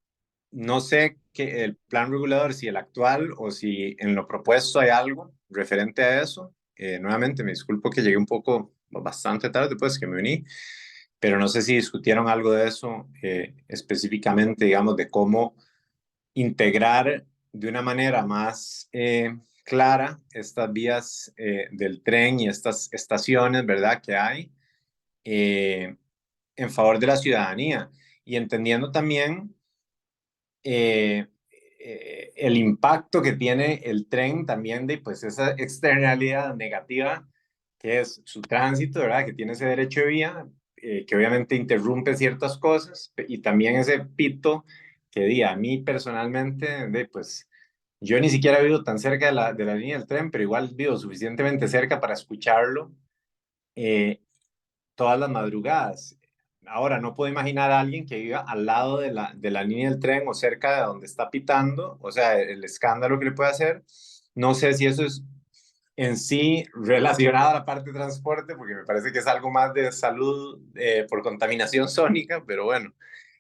[SPEAKER 9] no sé que el plan regulador, si el actual o si en lo propuesto hay algo referente a eso. Nuevamente, me disculpo que llegué un poco, bastante tarde, pues que me uní, pero no sé si discutieron algo de eso específicamente, digamos, de cómo integrar de una manera más clara estas vías del tren y estas estaciones, ¿verdad?, que hay eh, en favor de la ciudadanía y entendiendo también el impacto que tiene el tren también de pues esa externalidad negativa que es su tránsito, ¿verdad?, que tiene ese derecho de vía, que obviamente interrumpe ciertas cosas y también ese pito que di a mí personalmente, de pues yo ni siquiera vivo tan cerca de la línea del tren, pero igual vivo suficientemente cerca para escucharlo eh, todas las madrugadas. Ahora, no puedo imaginar a alguien que viva al lado de la línea del tren o cerca de donde está pitando, o sea, el escándalo que le puede hacer. No sé si eso es en sí relacionado a la parte de transporte, porque me parece que es algo más de salud por contaminación sónica, pero bueno,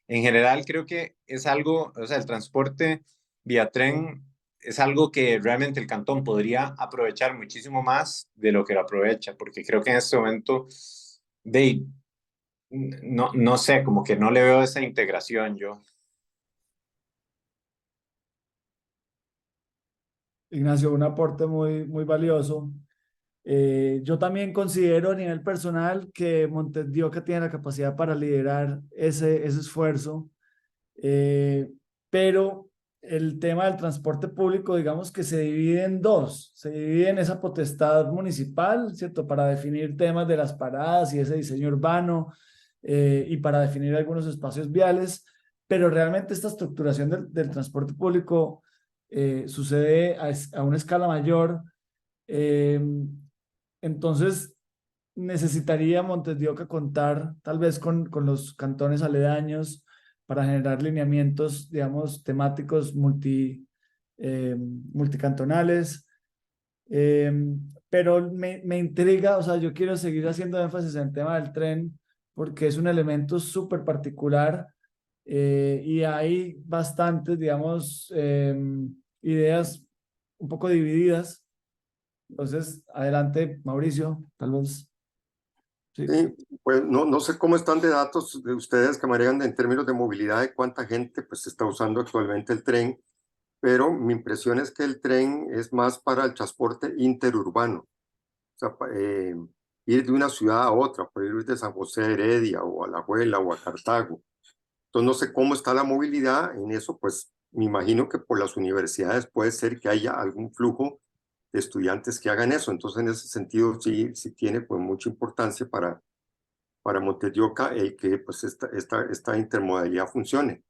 [SPEAKER 9] en general creo que es algo, o sea, el transporte vía tren es algo que realmente el cantón podría aprovechar muchísimo más de lo que lo aprovecha, porque creo que en este momento de, no sé, como que no le veo esa integración yo.
[SPEAKER 1] Ignacio, un aporte muy valioso. Yo también considero a nivel personal que Montes de Oca tiene la capacidad para liderar ese esfuerzo, eh, pero el tema del transporte público, digamos que se divide en dos, se divide en esa potestad municipal, ¿cierto? Para definir temas de las paradas y ese diseño urbano y para definir algunos espacios viales, pero realmente esta estructuración del transporte público sucede a una escala mayor. eh, entonces, necesitaría Montes de Oca contar tal vez con los cantones aledaños para generar lineamientos, digamos, temáticos multicantonales. Eh, pero me intriga, o sea, yo quiero seguir haciendo énfasis en el tema del tren porque es un elemento súper particular y hay bastantes, digamos, ideas un poco divididas. Entonces, adelante, Mauricio, tal vez. Sí.
[SPEAKER 6] Sí, pues no sé cómo están de datos de ustedes que manejan en términos de movilidad, de cuánta gente pues está usando actualmente el tren, pero mi impresión es que el tren es más para el transporte interurbano, o sea, ir de una ciudad a otra, por ir de San José a Heredia o a La Juela o a Cartago. Entonces no sé cómo está la movilidad en eso, pues me imagino que por las universidades puede ser que haya algún flujo de estudiantes que hagan eso. Entonces en ese sentido sí tiene pues mucha importancia para Montes de Oca el que pues esta intermodalidad funcione.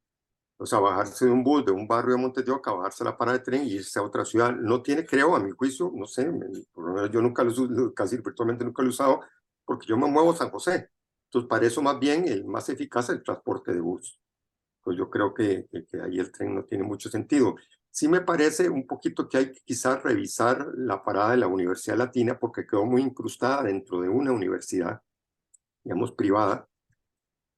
[SPEAKER 6] O sea, bajarse de un bus de un barrio de Montes de Oca, bajarse a la parada de tren y irse a otra ciudad. No tiene, creo, a mi juicio, no sé, por lo menos yo nunca casi virtualmente nunca lo he usado, porque yo me muevo a San José. Entonces, para eso más bien el más eficaz es el transporte de bus. Pues yo creo que ahí el tren no tiene mucho sentido. Sí me parece un poquito que hay que quizás revisar la parada de la Universidad Latina porque quedó muy incrustada dentro de una universidad, digamos, privada.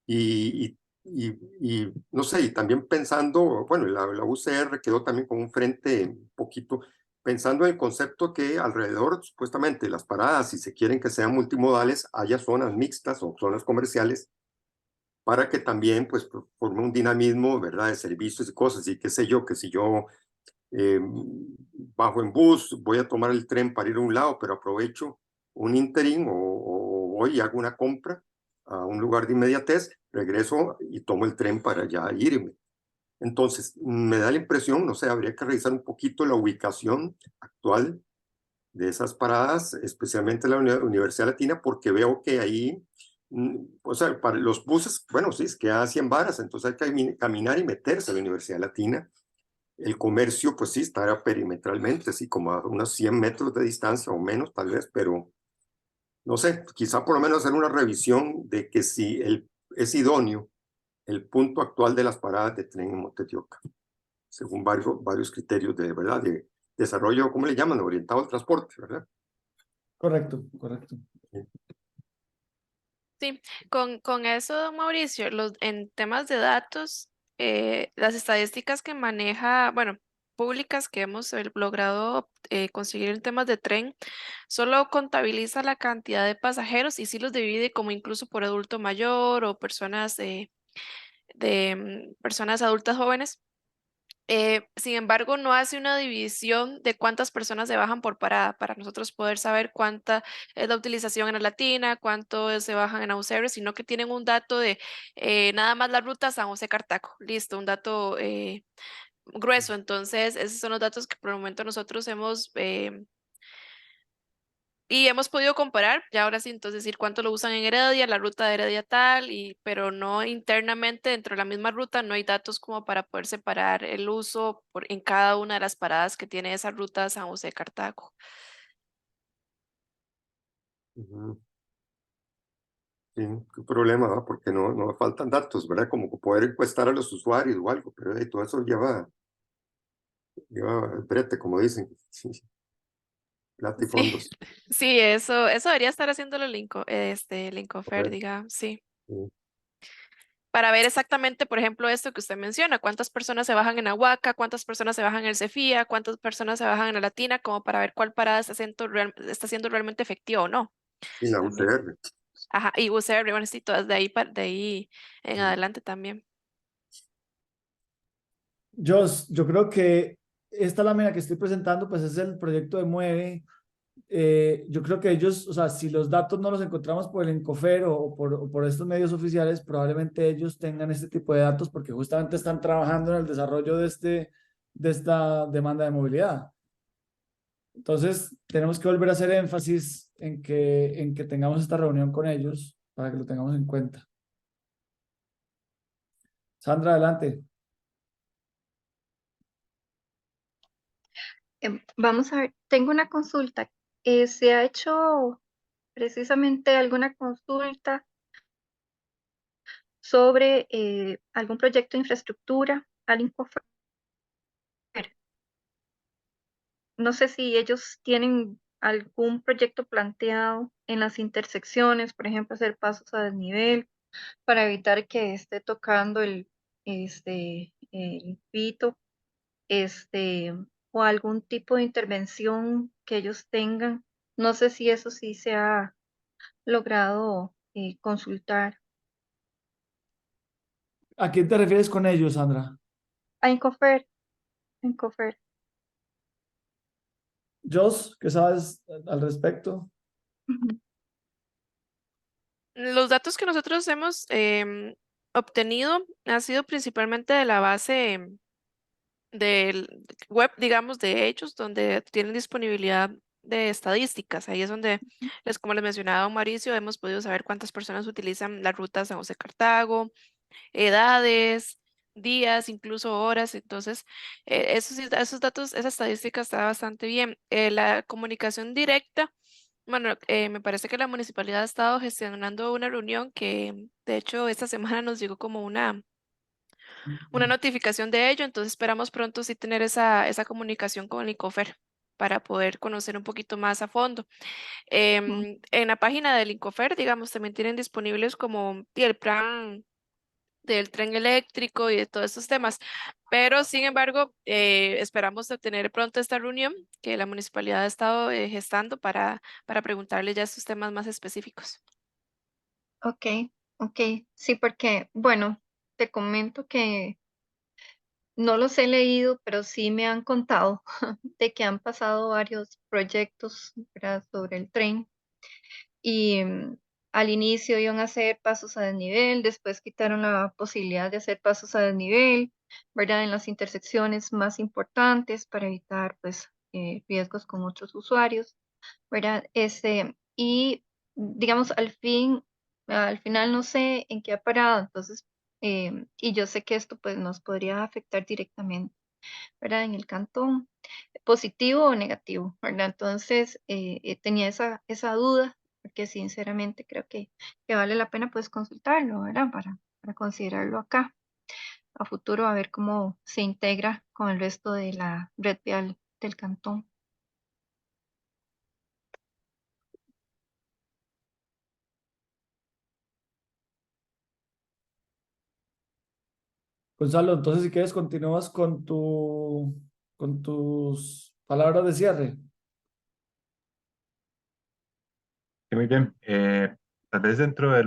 [SPEAKER 6] Y y no sé, y también pensando, bueno, la UCR quedó también con un frente un poquito, pensando en el concepto que alrededor, supuestamente, las paradas, si se quieren que sean multimodales, haya zonas mixtas o zonas comerciales para que también, pues, forme un dinamismo, ¿verdad?, de servicios y cosas, y qué sé yo, que si yo eh, bajo en bus, voy a tomar el tren para ir a un lado, pero aprovecho un interín o voy y hago una compra a un lugar de inmediatez, regreso y tomo el tren para ya irme. Entonces, me da la impresión, no sé, habría que revisar un poquito la ubicación actual de esas paradas, especialmente la Universidad Latina, porque veo que ahí, o sea, para los buses, bueno, sí, es que a 100 varas, entonces hay que caminar y meterse a la Universidad Latina. El comercio, pues sí, estará perimetralmente, sí, como a unos 100 metros de distancia o menos, tal vez, pero no sé, quizá por lo menos hacer una revisión de que si es idóneo el punto actual de las paradas de tren en Montevideo, según varios criterios de, ¿verdad?, de desarrollo, ¿cómo le llaman? Orientado al transporte, ¿verdad?
[SPEAKER 1] Correcto, correcto.
[SPEAKER 2] Sí, con eso, don Mauricio, en temas de datos, las estadísticas que maneja, bueno, públicas que hemos logrado conseguir en temas de tren, solo contabiliza la cantidad de pasajeros y sí los divide como incluso por adulto mayor o personas personas adultas jóvenes. Sin embargo, no hace una división de cuántas personas se bajan por parada para nosotros poder saber cuánta es la utilización en la Latina, cuánto se bajan en Auxerre, sino que tienen un dato de nada más la ruta San José-Cartago. Listo, un dato grueso. Entonces, esos son los datos que por el momento nosotros hemos podido comparar, ya ahora sí, entonces decir cuánto lo usan en Heredia, la ruta de Heredia tal, pero no internamente dentro de la misma ruta, no hay datos como para poder separar el uso en cada una de las paradas que tiene esa ruta San José Cartago.
[SPEAKER 6] Ujú. Sí, qué problema, ¿verdad? Porque no faltan datos, ¿verdad? Como poder encuestar a los usuarios o algo, pero todo eso lleva el brete, como dicen, sí, plata y
[SPEAKER 2] Sí,
[SPEAKER 6] fondos.
[SPEAKER 2] sí, eso debería estar haciéndolo el Incofer,
[SPEAKER 6] Correcto.
[SPEAKER 2] diga, sí.
[SPEAKER 6] Sí.
[SPEAKER 2] Para ver exactamente, por ejemplo, esto que usted menciona, cuántas personas se bajan en Ahuaca, cuántas personas se bajan en el Cefía, cuántas personas se bajan en la Latina, como para ver cuál parada está siendo realmente efectiva o no.
[SPEAKER 6] Y la
[SPEAKER 2] También.
[SPEAKER 6] UCR.
[SPEAKER 2] Ajá, y UCR, bueno, sí, todas de ahí en
[SPEAKER 6] Mm.
[SPEAKER 2] adelante también.
[SPEAKER 1] Yo creo que esta lámina que estoy presentando, pues es el proyecto de Mueve. Yo creo que ellos, o sea, si los datos no los encontramos por el Encofer o por estos medios oficiales, probablemente ellos tengan este tipo de datos porque justamente están trabajando en el desarrollo de esta demanda de movilidad. Entonces, tenemos que volver a hacer énfasis en que tengamos esta reunión con ellos para que lo tengamos en cuenta. Sandra, adelante.
[SPEAKER 3] Vamos a ver, tengo una consulta. ¿Se ha hecho precisamente alguna consulta sobre algún proyecto de infraestructura al Incofer? No sé si ellos tienen algún proyecto planteado en las intersecciones, por ejemplo, hacer pasos a desnivel para evitar que esté tocando el pito, o algún tipo de intervención que ellos tengan. No sé si eso sí se ha logrado consultar.
[SPEAKER 1] ¿A quién te refieres con ellos, Sandra?
[SPEAKER 3] A Incofer, Incofer.
[SPEAKER 1] Jos, ¿qué sabes al respecto?
[SPEAKER 3] Ujú.
[SPEAKER 2] Los datos que nosotros hemos obtenido han sido principalmente de la base del web, digamos, de ellos, donde tienen disponibilidad de estadísticas. Ahí es donde, como les mencionaba don Mauricio, hemos podido saber cuántas personas utilizan la ruta San José Cartago, edades, días, incluso horas. Entonces, esos datos, esa estadística está bastante bien. La comunicación directa, bueno, me parece que la municipalidad ha estado gestionando una reunión que, de hecho, esta semana nos llegó como una notificación de ello, entonces esperamos pronto sí tener esa comunicación con el INCOFER para poder conocer un poquito más a fondo. En la página del INCOFER, digamos, también tienen disponibles como el plan del tren eléctrico y de todos estos temas. Pero, sin embargo, esperamos de tener pronto esta reunión que la municipalidad ha estado gestando para preguntarle ya estos temas más específicos.
[SPEAKER 3] Ok, ok, sí, porque, bueno, te comento que no los he leído, pero sí me han contado de que han pasado varios proyectos, ¿verdad?, sobre el tren y al inicio iban a hacer pasos a desnivel, después quitaron la posibilidad de hacer pasos a desnivel, ¿verdad?, en las intersecciones más importantes para evitar, pues, riesgos con otros usuarios, ¿verdad? Y digamos, al final no sé en qué ha parado, entonces, y yo sé que esto pues nos podría afectar directamente, ¿verdad? En el cantón, positivo o negativo, ¿verdad? Entonces, tenía esa duda, porque sinceramente creo que vale la pena pues consultarlo, ¿verdad? Para considerarlo acá, a futuro, a ver cómo se integra con el resto de la red vial del cantón.
[SPEAKER 1] Gonzalo, entonces si quieres continúas con tus palabras de cierre.
[SPEAKER 4] Sí, muy bien. Tal vez dentro de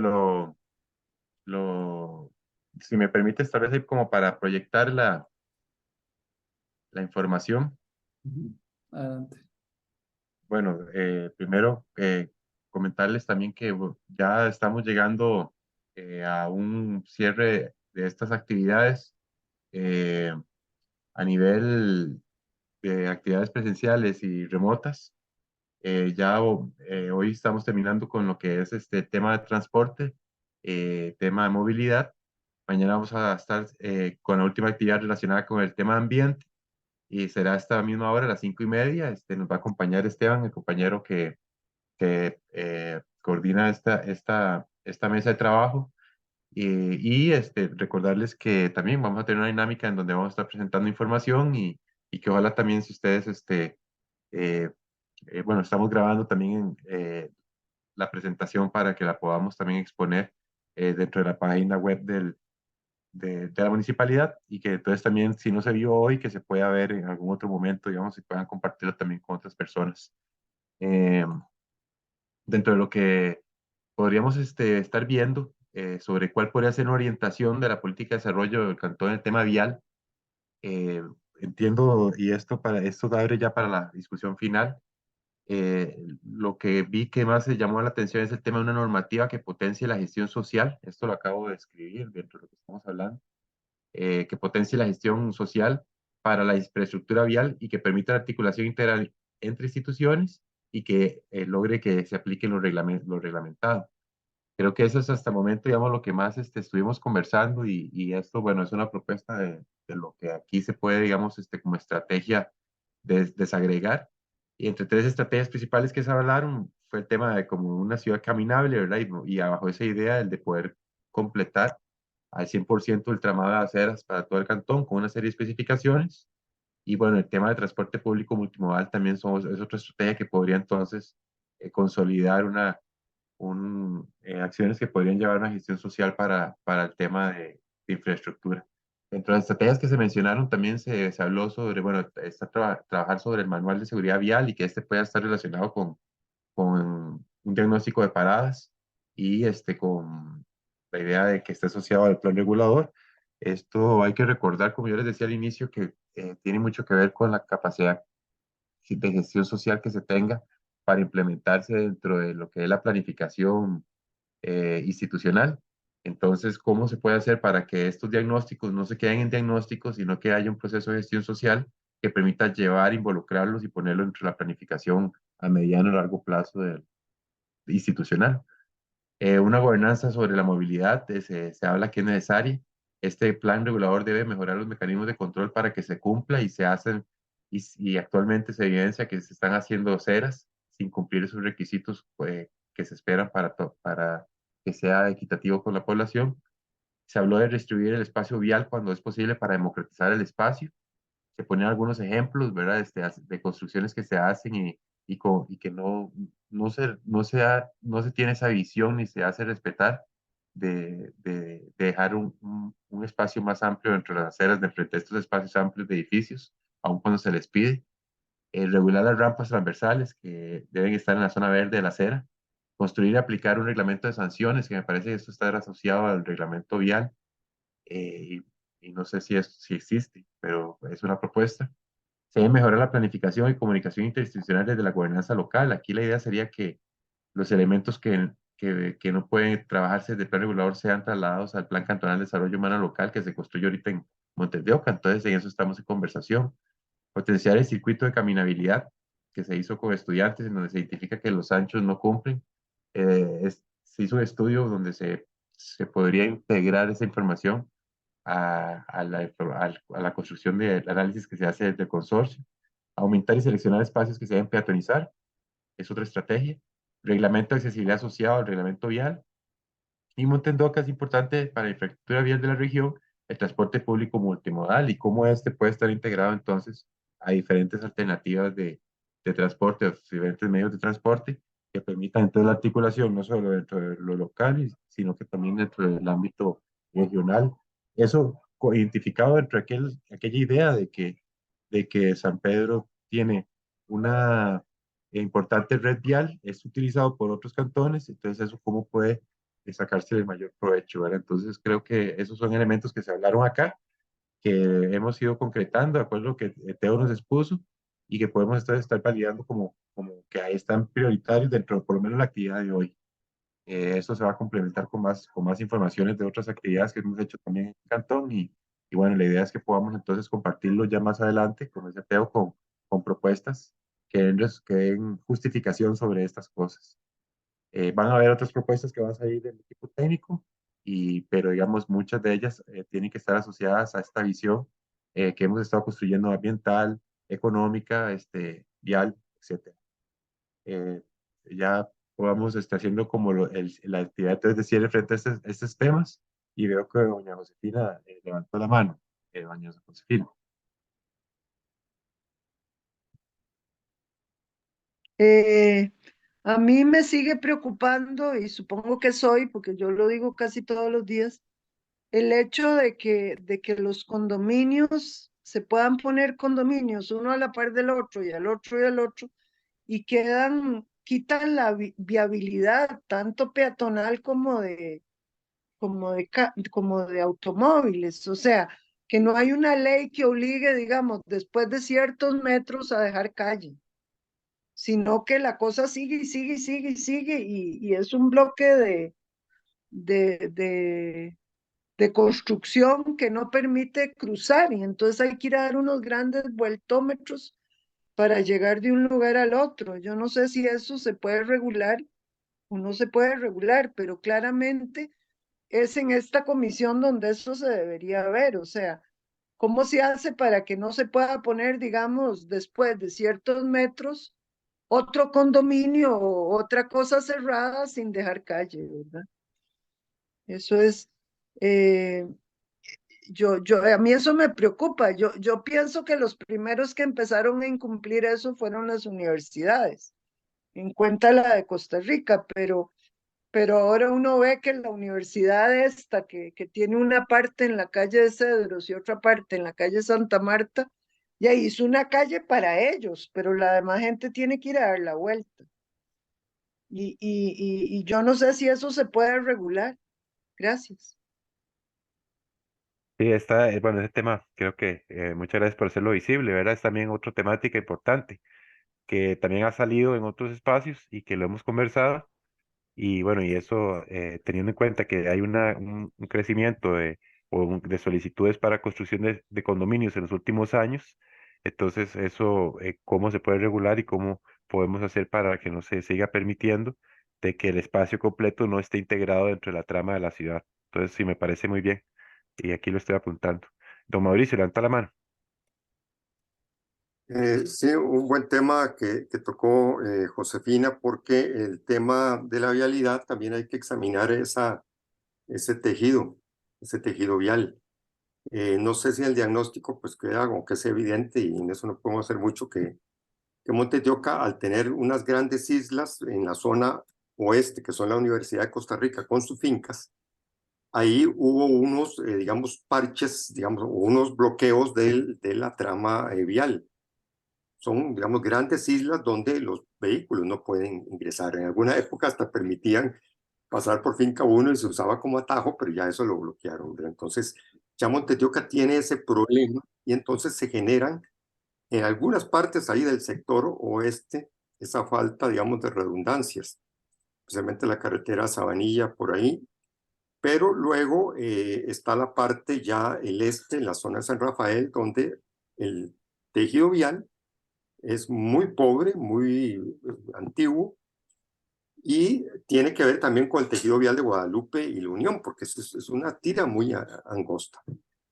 [SPEAKER 4] si me permites, tal vez ahí como para proyectar la información.
[SPEAKER 1] Ujú. Adelante.
[SPEAKER 4] Bueno, primero comentarles también que ya estamos llegando a un cierre de estas actividades eh, a nivel de actividades presenciales y remotas. Hoy estamos terminando con lo que es este tema de transporte, tema de movilidad. Mañana vamos a estar con la última actividad relacionada con el tema de ambiente y será a esta misma hora, a las 5:30. Nos va a acompañar Esteban, el compañero que coordina esta mesa de trabajo. Recordarles que también vamos a tener una dinámica en donde vamos a estar presentando información y que ojalá también si ustedes, eh, bueno, estamos grabando también la presentación para que la podamos también exponer dentro de la página web de la municipalidad y que entonces también si no se vio hoy, que se pueda ver en algún otro momento, digamos, y puedan compartirlo también con otras personas. Eh, Dentro de lo que podríamos estar viendo sobre cuál podría ser una orientación de la política de desarrollo del cantón en el tema vial. eh, Entiendo, y esto abre ya para la discusión final. Lo que vi que más se llamó la atención es el tema de una normativa que potencie la gestión social. Esto lo acabo de escribir dentro de lo que estamos hablando. Que potencie la gestión social para la infraestructura vial y que permita la articulación integral entre instituciones y que logre que se apliquen lo reglamentado. Creo que eso es hasta el momento, digamos, lo que más estuvimos conversando y esto, bueno, es una propuesta de lo que aquí se puede, digamos, como estrategia desagregar. Y entre tres estrategias principales que se hablaron fue el tema de como una ciudad caminable, ¿verdad? Y abajo esa idea, el de poder completar al 100% el tramado de aceras para todo el cantón con una serie de especificaciones. Y bueno, el tema de transporte público multimodal también es otra estrategia que podría entonces consolidar acciones que podrían llevar a una gestión social para el tema de infraestructura. Dentro de las estrategias que se mencionaron también se habló sobre, bueno, trabajar sobre el manual de seguridad vial y que este pueda estar relacionado con un diagnóstico de paradas y con la idea de que esté asociado al plan regulador. Esto hay que recordar, como yo les decía al inicio, que tiene mucho que ver con la capacidad de gestión social que se tenga para implementarse dentro de lo que es la planificación institucional. Entonces, ¿cómo se puede hacer para que estos diagnósticos no se queden en diagnósticos, sino que haya un proceso de gestión social que permita llevar, involucrarlos y ponerlo entre la planificación a mediano y largo plazo institucional? Una gobernanza sobre la movilidad, se habla que es necesaria. Este plan regulador debe mejorar los mecanismos de control para que se cumpla y se hacen, y actualmente se evidencia que se están haciendo ceras sin cumplir esos requisitos que se esperan para que sea equitativo con la población. Se habló de redistribuir el espacio vial cuando es posible para democratizar el espacio. Se ponen algunos ejemplos, ¿verdad? De construcciones que se hacen y que no se tiene esa visión ni se hace respetar. de dejar un espacio más amplio dentro de las aceras, de frente a estos espacios amplios de edificios, aun cuando se les pide. Regular las rampas transversales que deben estar en la zona verde de la acera, construir y aplicar un reglamento de sanciones, que me parece que esto está asociado al reglamento vial, y no sé si existe, pero es una propuesta. Se debe mejorar la planificación y comunicación interinstitucional desde la gobernanza local. Aquí la idea sería que los elementos que no pueden trabajarse desde el plan regulador sean trasladados al Plan Cantonal de Desarrollo Humano Local que se construye ahorita en Montes de Oca. Entonces, en eso estamos en conversación. Potenciar el circuito de caminabilidad que se hizo con estudiantes, en donde se identifica que los anchos no cumplen. Se hizo un estudio donde se podría integrar esa información a la construcción del análisis que se hace desde el consorcio. Aumentar y seleccionar espacios que se deben peatonizar es otra estrategia. Reglamento de accesibilidad asociado al reglamento vial. Y Montendoca es importante para la infraestructura vial de la región, el transporte público multimodal y cómo este puede estar integrado entonces a diferentes alternativas de transporte, a diferentes medios de transporte que permitan entonces la articulación no solo dentro de lo local, sino que también dentro del ámbito regional. Eso identificado dentro de aquella idea de que San Pedro tiene una importante red vial, es utilizado por otros cantones, entonces eso cómo puede sacarse el mayor provecho, ¿verdad? Entonces creo que esos son elementos que se hablaron acá, que hemos ido concretando de acuerdo a lo que Teo nos expuso y que podemos estar validando como que ahí están prioritarios dentro de por lo menos la actividad de hoy. Esto se va a complementar con más informaciones de otras actividades que hemos hecho también en Cantón y bueno, la idea es que podamos entonces compartirlo ya más adelante, como ese Teo, con propuestas que den justificación sobre estas cosas. Van a haber otras propuestas que van a salir del equipo técnico, pero digamos, muchas de ellas tienen que estar asociadas a esta visión que hemos estado construyendo ambiental, económica, vial, etcétera. Ya podamos estar haciendo como la actividad entonces, de cierre frente a estos temas y veo que doña Josefina levantó la mano. Doña Josefina.
[SPEAKER 10] Eh, a mí me sigue preocupando, y supongo que soy, porque yo lo digo casi todos los días, el hecho de que los condominios se puedan poner condominios uno a la par del otro y al otro y al otro, y quitan la viabilidad tanto peatonal como de automóviles. O sea, que no hay una ley que obligue, digamos, después de ciertos metros a dejar calle, sino que la cosa sigue y sigue y sigue y sigue y es un bloque de, de, de construcción que no permite cruzar y entonces hay que ir a dar unos grandes vueltómetros para llegar de un lugar al otro. Yo no sé si eso se puede regular o no se puede regular, pero claramente es en esta comisión donde eso se debería ver, o sea, ¿cómo se hace para que no se pueda poner, digamos, después de ciertos metros, otro condominio o otra cosa cerrada sin dejar calle, ¿verdad? Eso es, eh, a mí eso me preocupa. Yo pienso que los primeros que empezaron a incumplir eso fueron las universidades, en cuenta la de Costa Rica, pero ahora uno ve que la universidad esta, que tiene una parte en la calle de Cedros y otra parte en la calle Santa Marta, ya hizo una calle para ellos, pero la demás gente tiene que ir a dar la vuelta. Y yo no sé si eso se puede regular. Gracias.
[SPEAKER 4] Sí, bueno, ese tema creo que muchas gracias por hacerlo visible, ¿verdad? Es también otra temática importante que también ha salido en otros espacios y que lo hemos conversado. Y bueno, y eso teniendo en cuenta que hay un crecimiento de solicitudes para construcción de condominios en los últimos años, entonces eso, cómo se puede regular y cómo podemos hacer para que no se siga permitiendo de que el espacio completo no esté integrado dentro de la trama de la ciudad. Entonces sí, me parece muy bien y aquí lo estoy apuntando. Don Mauricio, levanta la mano.
[SPEAKER 6] Sí, un buen tema que tocó Josefina, porque el tema de la vialidad también hay que examinar ese tejido vial. No sé si el diagnóstico pues queda como que es evidente y en eso no podemos hacer mucho que Montes de Oca, al tener unas grandes islas en la zona oeste, que son la Universidad de Costa Rica con sus fincas, ahí hubo unos, digamos, parches, digamos, unos bloqueos de la trama vial. Son, digamos, grandes islas donde los vehículos no pueden ingresar. En alguna época hasta permitían pasar por Finca 1 y se usaba como atajo, pero ya eso lo bloquearon, ¿verdad? Entonces, ya Montes de Oca tiene ese problema y entonces se generan en algunas partes ahí del sector oeste esa falta, digamos, de redundancias, especialmente la carretera Sabanilla por ahí, pero luego está la parte ya el este, en la zona de San Rafael, donde el tejido vial es muy pobre, muy antiguo, y tiene que ver también con el tejido vial de Guadalupe y la Unión, porque es una tira muy angosta.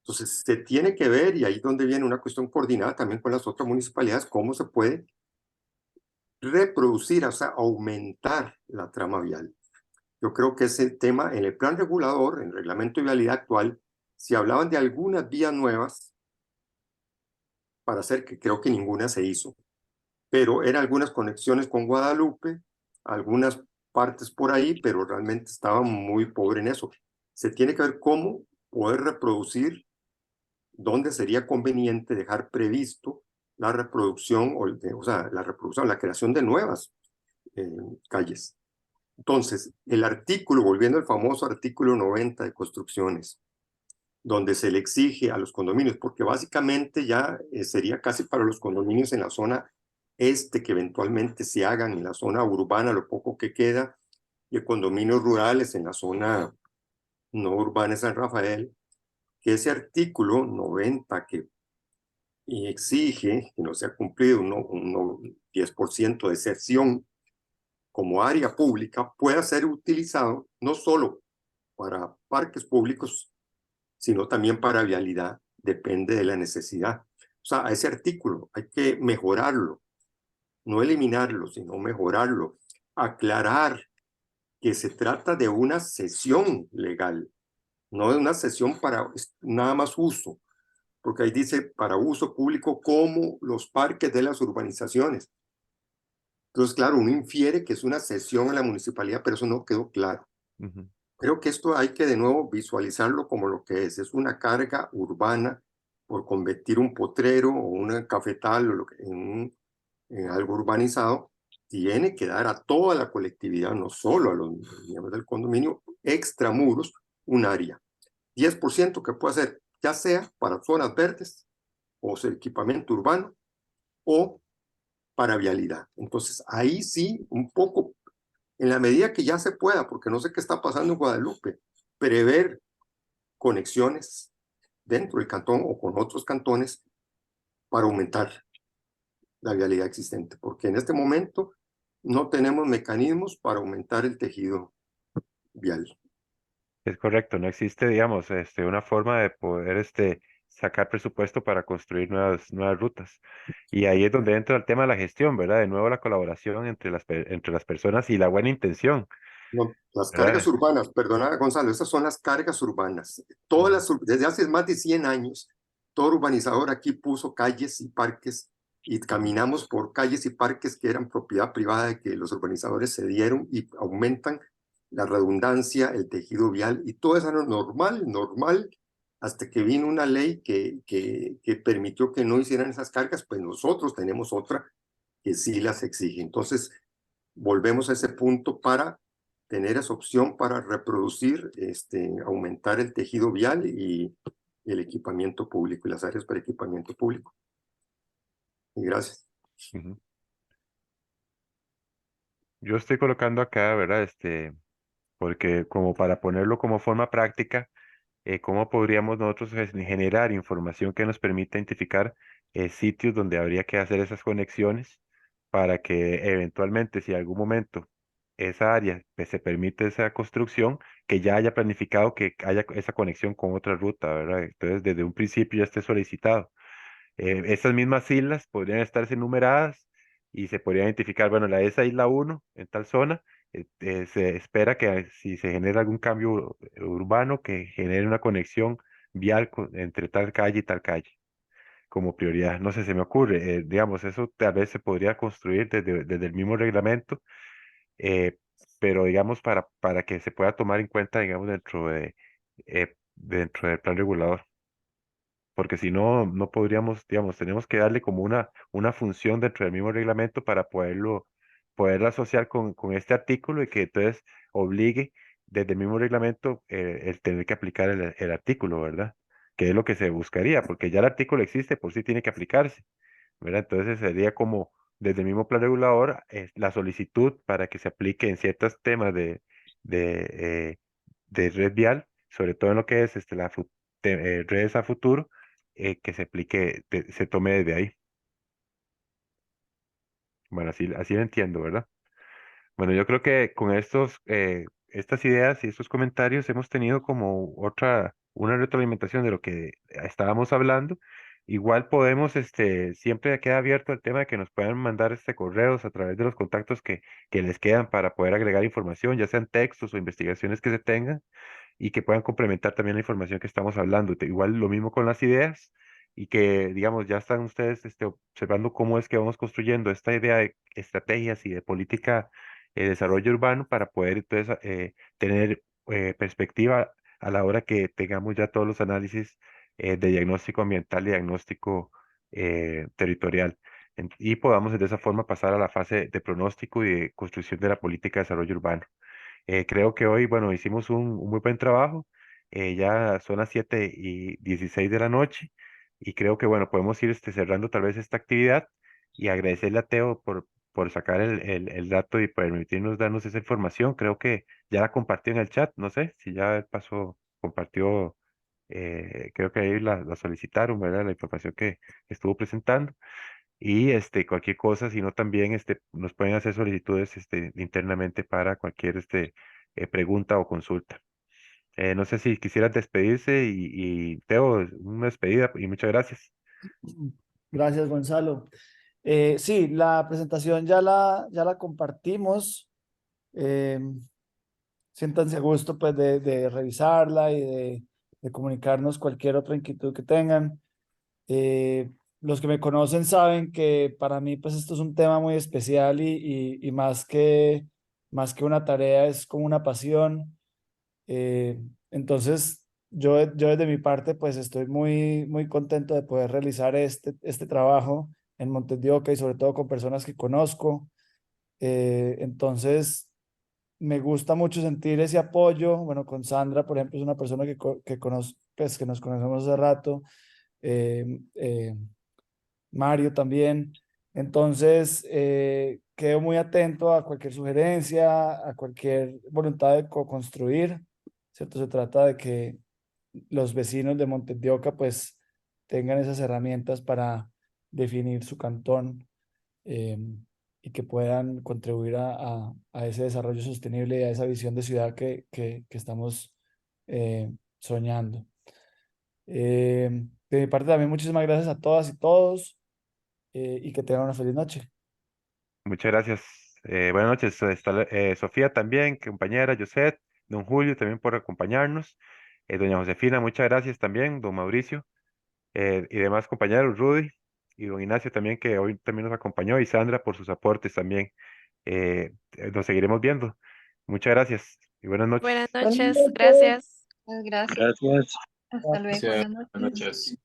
[SPEAKER 6] Entonces, se tiene que ver, y ahí es donde viene una cuestión coordinada también con las otras municipalidades, cómo se puede reproducir, o sea, aumentar la trama vial. Yo creo que ese tema, en el plan regulador, en el reglamento de vialidad actual, si hablaban de algunas vías nuevas para hacer, que creo que ninguna se hizo, pero eran algunas conexiones con Guadalupe, algunas partes por ahí, pero realmente estaba muy pobre en eso. Se tiene que ver cómo poder reproducir, dónde sería conveniente dejar previsto la reproducción, o sea, la reproducción, la creación de nuevas calles. Entonces, el artículo, volviendo al famoso artículo 90 de construcciones, donde se le exige a los condominios, porque básicamente ya sería casi para los condominios en la zona este que eventualmente se hagan en la zona urbana, lo poco que queda, y condominios rurales en la zona no urbana de San Rafael, que ese artículo 90 que exige que no se ha cumplido un 10% de cesión como área pública, pueda ser utilizado no solo para parques públicos, sino también para vialidad, depende de la necesidad. O sea, a ese artículo hay que mejorarlo, no eliminarlo, sino mejorarlo, aclarar que se trata de una cesión legal, no de una cesión para nada más uso, porque ahí dice para uso público como los parques de las urbanizaciones. Entonces, claro, uno infiere que es una cesión a la municipalidad, pero eso no quedó claro. Creo que esto hay que de nuevo visualizarlo como lo que es una carga urbana por convertir un potrero o un cafetal o en algo urbanizado, tiene que dar a toda la colectividad, no solo a los miembros del condominio, extramuros, un área. 10% que puede ser ya sea para zonas verdes o sea, equipamiento urbano o para vialidad. Entonces ahí sí, un poco en la medida que ya se pueda, porque no sé qué está pasando en Guadalupe, prever conexiones dentro del cantón o con otros cantones para aumentar la vialidad existente, porque en este momento no tenemos mecanismos para aumentar el tejido vial.
[SPEAKER 4] Es correcto, no existe, digamos, una forma de poder sacar presupuesto para construir nuevas rutas. Y ahí es donde entra el tema de la gestión, ¿verdad? De nuevo la colaboración entre las personas y la buena intención,
[SPEAKER 6] No, las cargas
[SPEAKER 4] ¿verdad?
[SPEAKER 6] urbanas, perdona Gonzalo, esas son las cargas urbanas. Todas desde hace más de 100 años, todo urbanizador aquí puso calles y parques y caminamos por calles y parques que eran propiedad privada de que los urbanizadores se dieron y aumentan la redundancia, el tejido vial y todo eso era normal, hasta que vino una ley que permitió que no hicieran esas cargas, pues nosotros tenemos otra que sí las exige. Entonces, volvemos a ese punto para tener esa opción para reproducir, aumentar el tejido vial y el equipamiento público y las áreas para equipamiento público. Y gracias.
[SPEAKER 4] Yo estoy colocando acá, ¿verdad? Porque como para ponerlo como forma práctica, ¿cómo podríamos nosotros generar información que nos permita identificar sitios donde habría que hacer esas conexiones para que eventualmente, si en algún momento esa área pues, se permite esa construcción, que ya haya planificado que haya esa conexión con otra ruta, ¿verdad? Entonces, desde un principio ya esté solicitado. Esas mismas islas podrían estarse numeradas y se podría identificar, bueno, esa isla 1 en tal zona, se espera que si se genera algún cambio urbano, que genere una conexión vial entre tal calle y tal calle, como prioridad. No sé, se me ocurre, digamos, eso tal vez se podría construir desde el mismo reglamento, eh, pero digamos para que se pueda tomar en cuenta, digamos, dentro dentro del plan regulador. Porque si no, no podríamos, digamos, tenemos que darle como una función dentro del mismo reglamento para poderlo asociar con este artículo y que entonces obligue desde el mismo reglamento el tener que aplicar el artículo, ¿verdad? Que es lo que se buscaría, porque ya el artículo existe, por sí tiene que aplicarse, ¿verdad? Entonces sería como desde el mismo plan regulador la solicitud para que se aplique en ciertos temas de, eh, de red vial, sobre todo en lo que es redes a futuro, que se aplique, se tome desde ahí. Bueno, así lo entiendo, ¿verdad? Bueno, yo creo que con estas ideas y estos comentarios hemos tenido como una retroalimentación de lo que estábamos hablando. Igual podemos, siempre queda abierto el tema de que nos puedan mandar correos a través de los contactos que les quedan para poder agregar información, ya sean textos o investigaciones que se tengan y que puedan complementar también la información que estamos hablando. Igual lo mismo con las ideas y que, digamos, ya están ustedes observando cómo es que vamos construyendo esta idea de estrategias y de política de desarrollo urbano para poder entonces tener perspectiva a la hora que tengamos ya todos los análisis de diagnóstico ambiental y diagnóstico territorial. Y podamos de esa forma pasar a la fase de pronóstico y de construcción de la política de desarrollo urbano. Creo que hoy, bueno, hicimos un muy buen trabajo. Ya son las 7:16 de la noche y creo que, bueno, podemos ir cerrando tal vez esta actividad y agradecerle a Teo por sacar el dato y permitirnos darnos esa información. Creo que ya la compartió en el chat, no sé si ya pasó, compartió, creo que ahí la solicitaron, ¿verdad? La información que estuvo presentando. Y cualquier cosa, sino también nos pueden hacer solicitudes internamente para cualquier pregunta o consulta. No sé si quisieras despedirse y Teo, una despedida y muchas gracias.
[SPEAKER 1] Gracias, Gonzalo. Sí, la presentación ya la compartimos. Eh, Siéntanse a gusto pues de revisarla y de comunicarnos cualquier otra inquietud que tengan. Los que me conocen saben que para mí pues esto es un tema muy especial y más que una tarea es como una pasión. Entonces yo desde mi parte pues estoy muy contento de poder realizar este trabajo en Montes de Oca y sobre todo con personas que conozco. Entonces me gusta mucho sentir ese apoyo. Bueno, con Sandra, por ejemplo, es una persona pues, que nos conocemos hace rato. Eh, eh, Mario también. Entonces, quedo muy atento a cualquier sugerencia, a cualquier voluntad de co-construir, ¿cierto? Se trata de que los vecinos de Montes de Oca pues tengan esas herramientas para definir su cantón eh, y que puedan contribuir a ese desarrollo sostenible y a esa visión de ciudad que estamos soñando. De mi parte también muchísimas gracias a todas y todos y que tengan una feliz noche.
[SPEAKER 4] Muchas gracias. Buenas noches. Está, Sofía también, compañera, Josette, don Julio también por acompañarnos. Doña Josefina, muchas gracias también, don Mauricio y demás compañeros, Rudy y don Ignacio también, que hoy también nos acompañó, y Sandra por sus aportes también. Nos seguiremos viendo. Muchas gracias y buenas noches.
[SPEAKER 2] Buenas
[SPEAKER 10] Buenas
[SPEAKER 2] noches,
[SPEAKER 10] noches.
[SPEAKER 2] gracias.
[SPEAKER 3] Muchas gracias.
[SPEAKER 8] Gracias.
[SPEAKER 3] Hasta luego.
[SPEAKER 9] Gracias.
[SPEAKER 3] Buenas
[SPEAKER 9] Buenas
[SPEAKER 3] noches.
[SPEAKER 9] noches.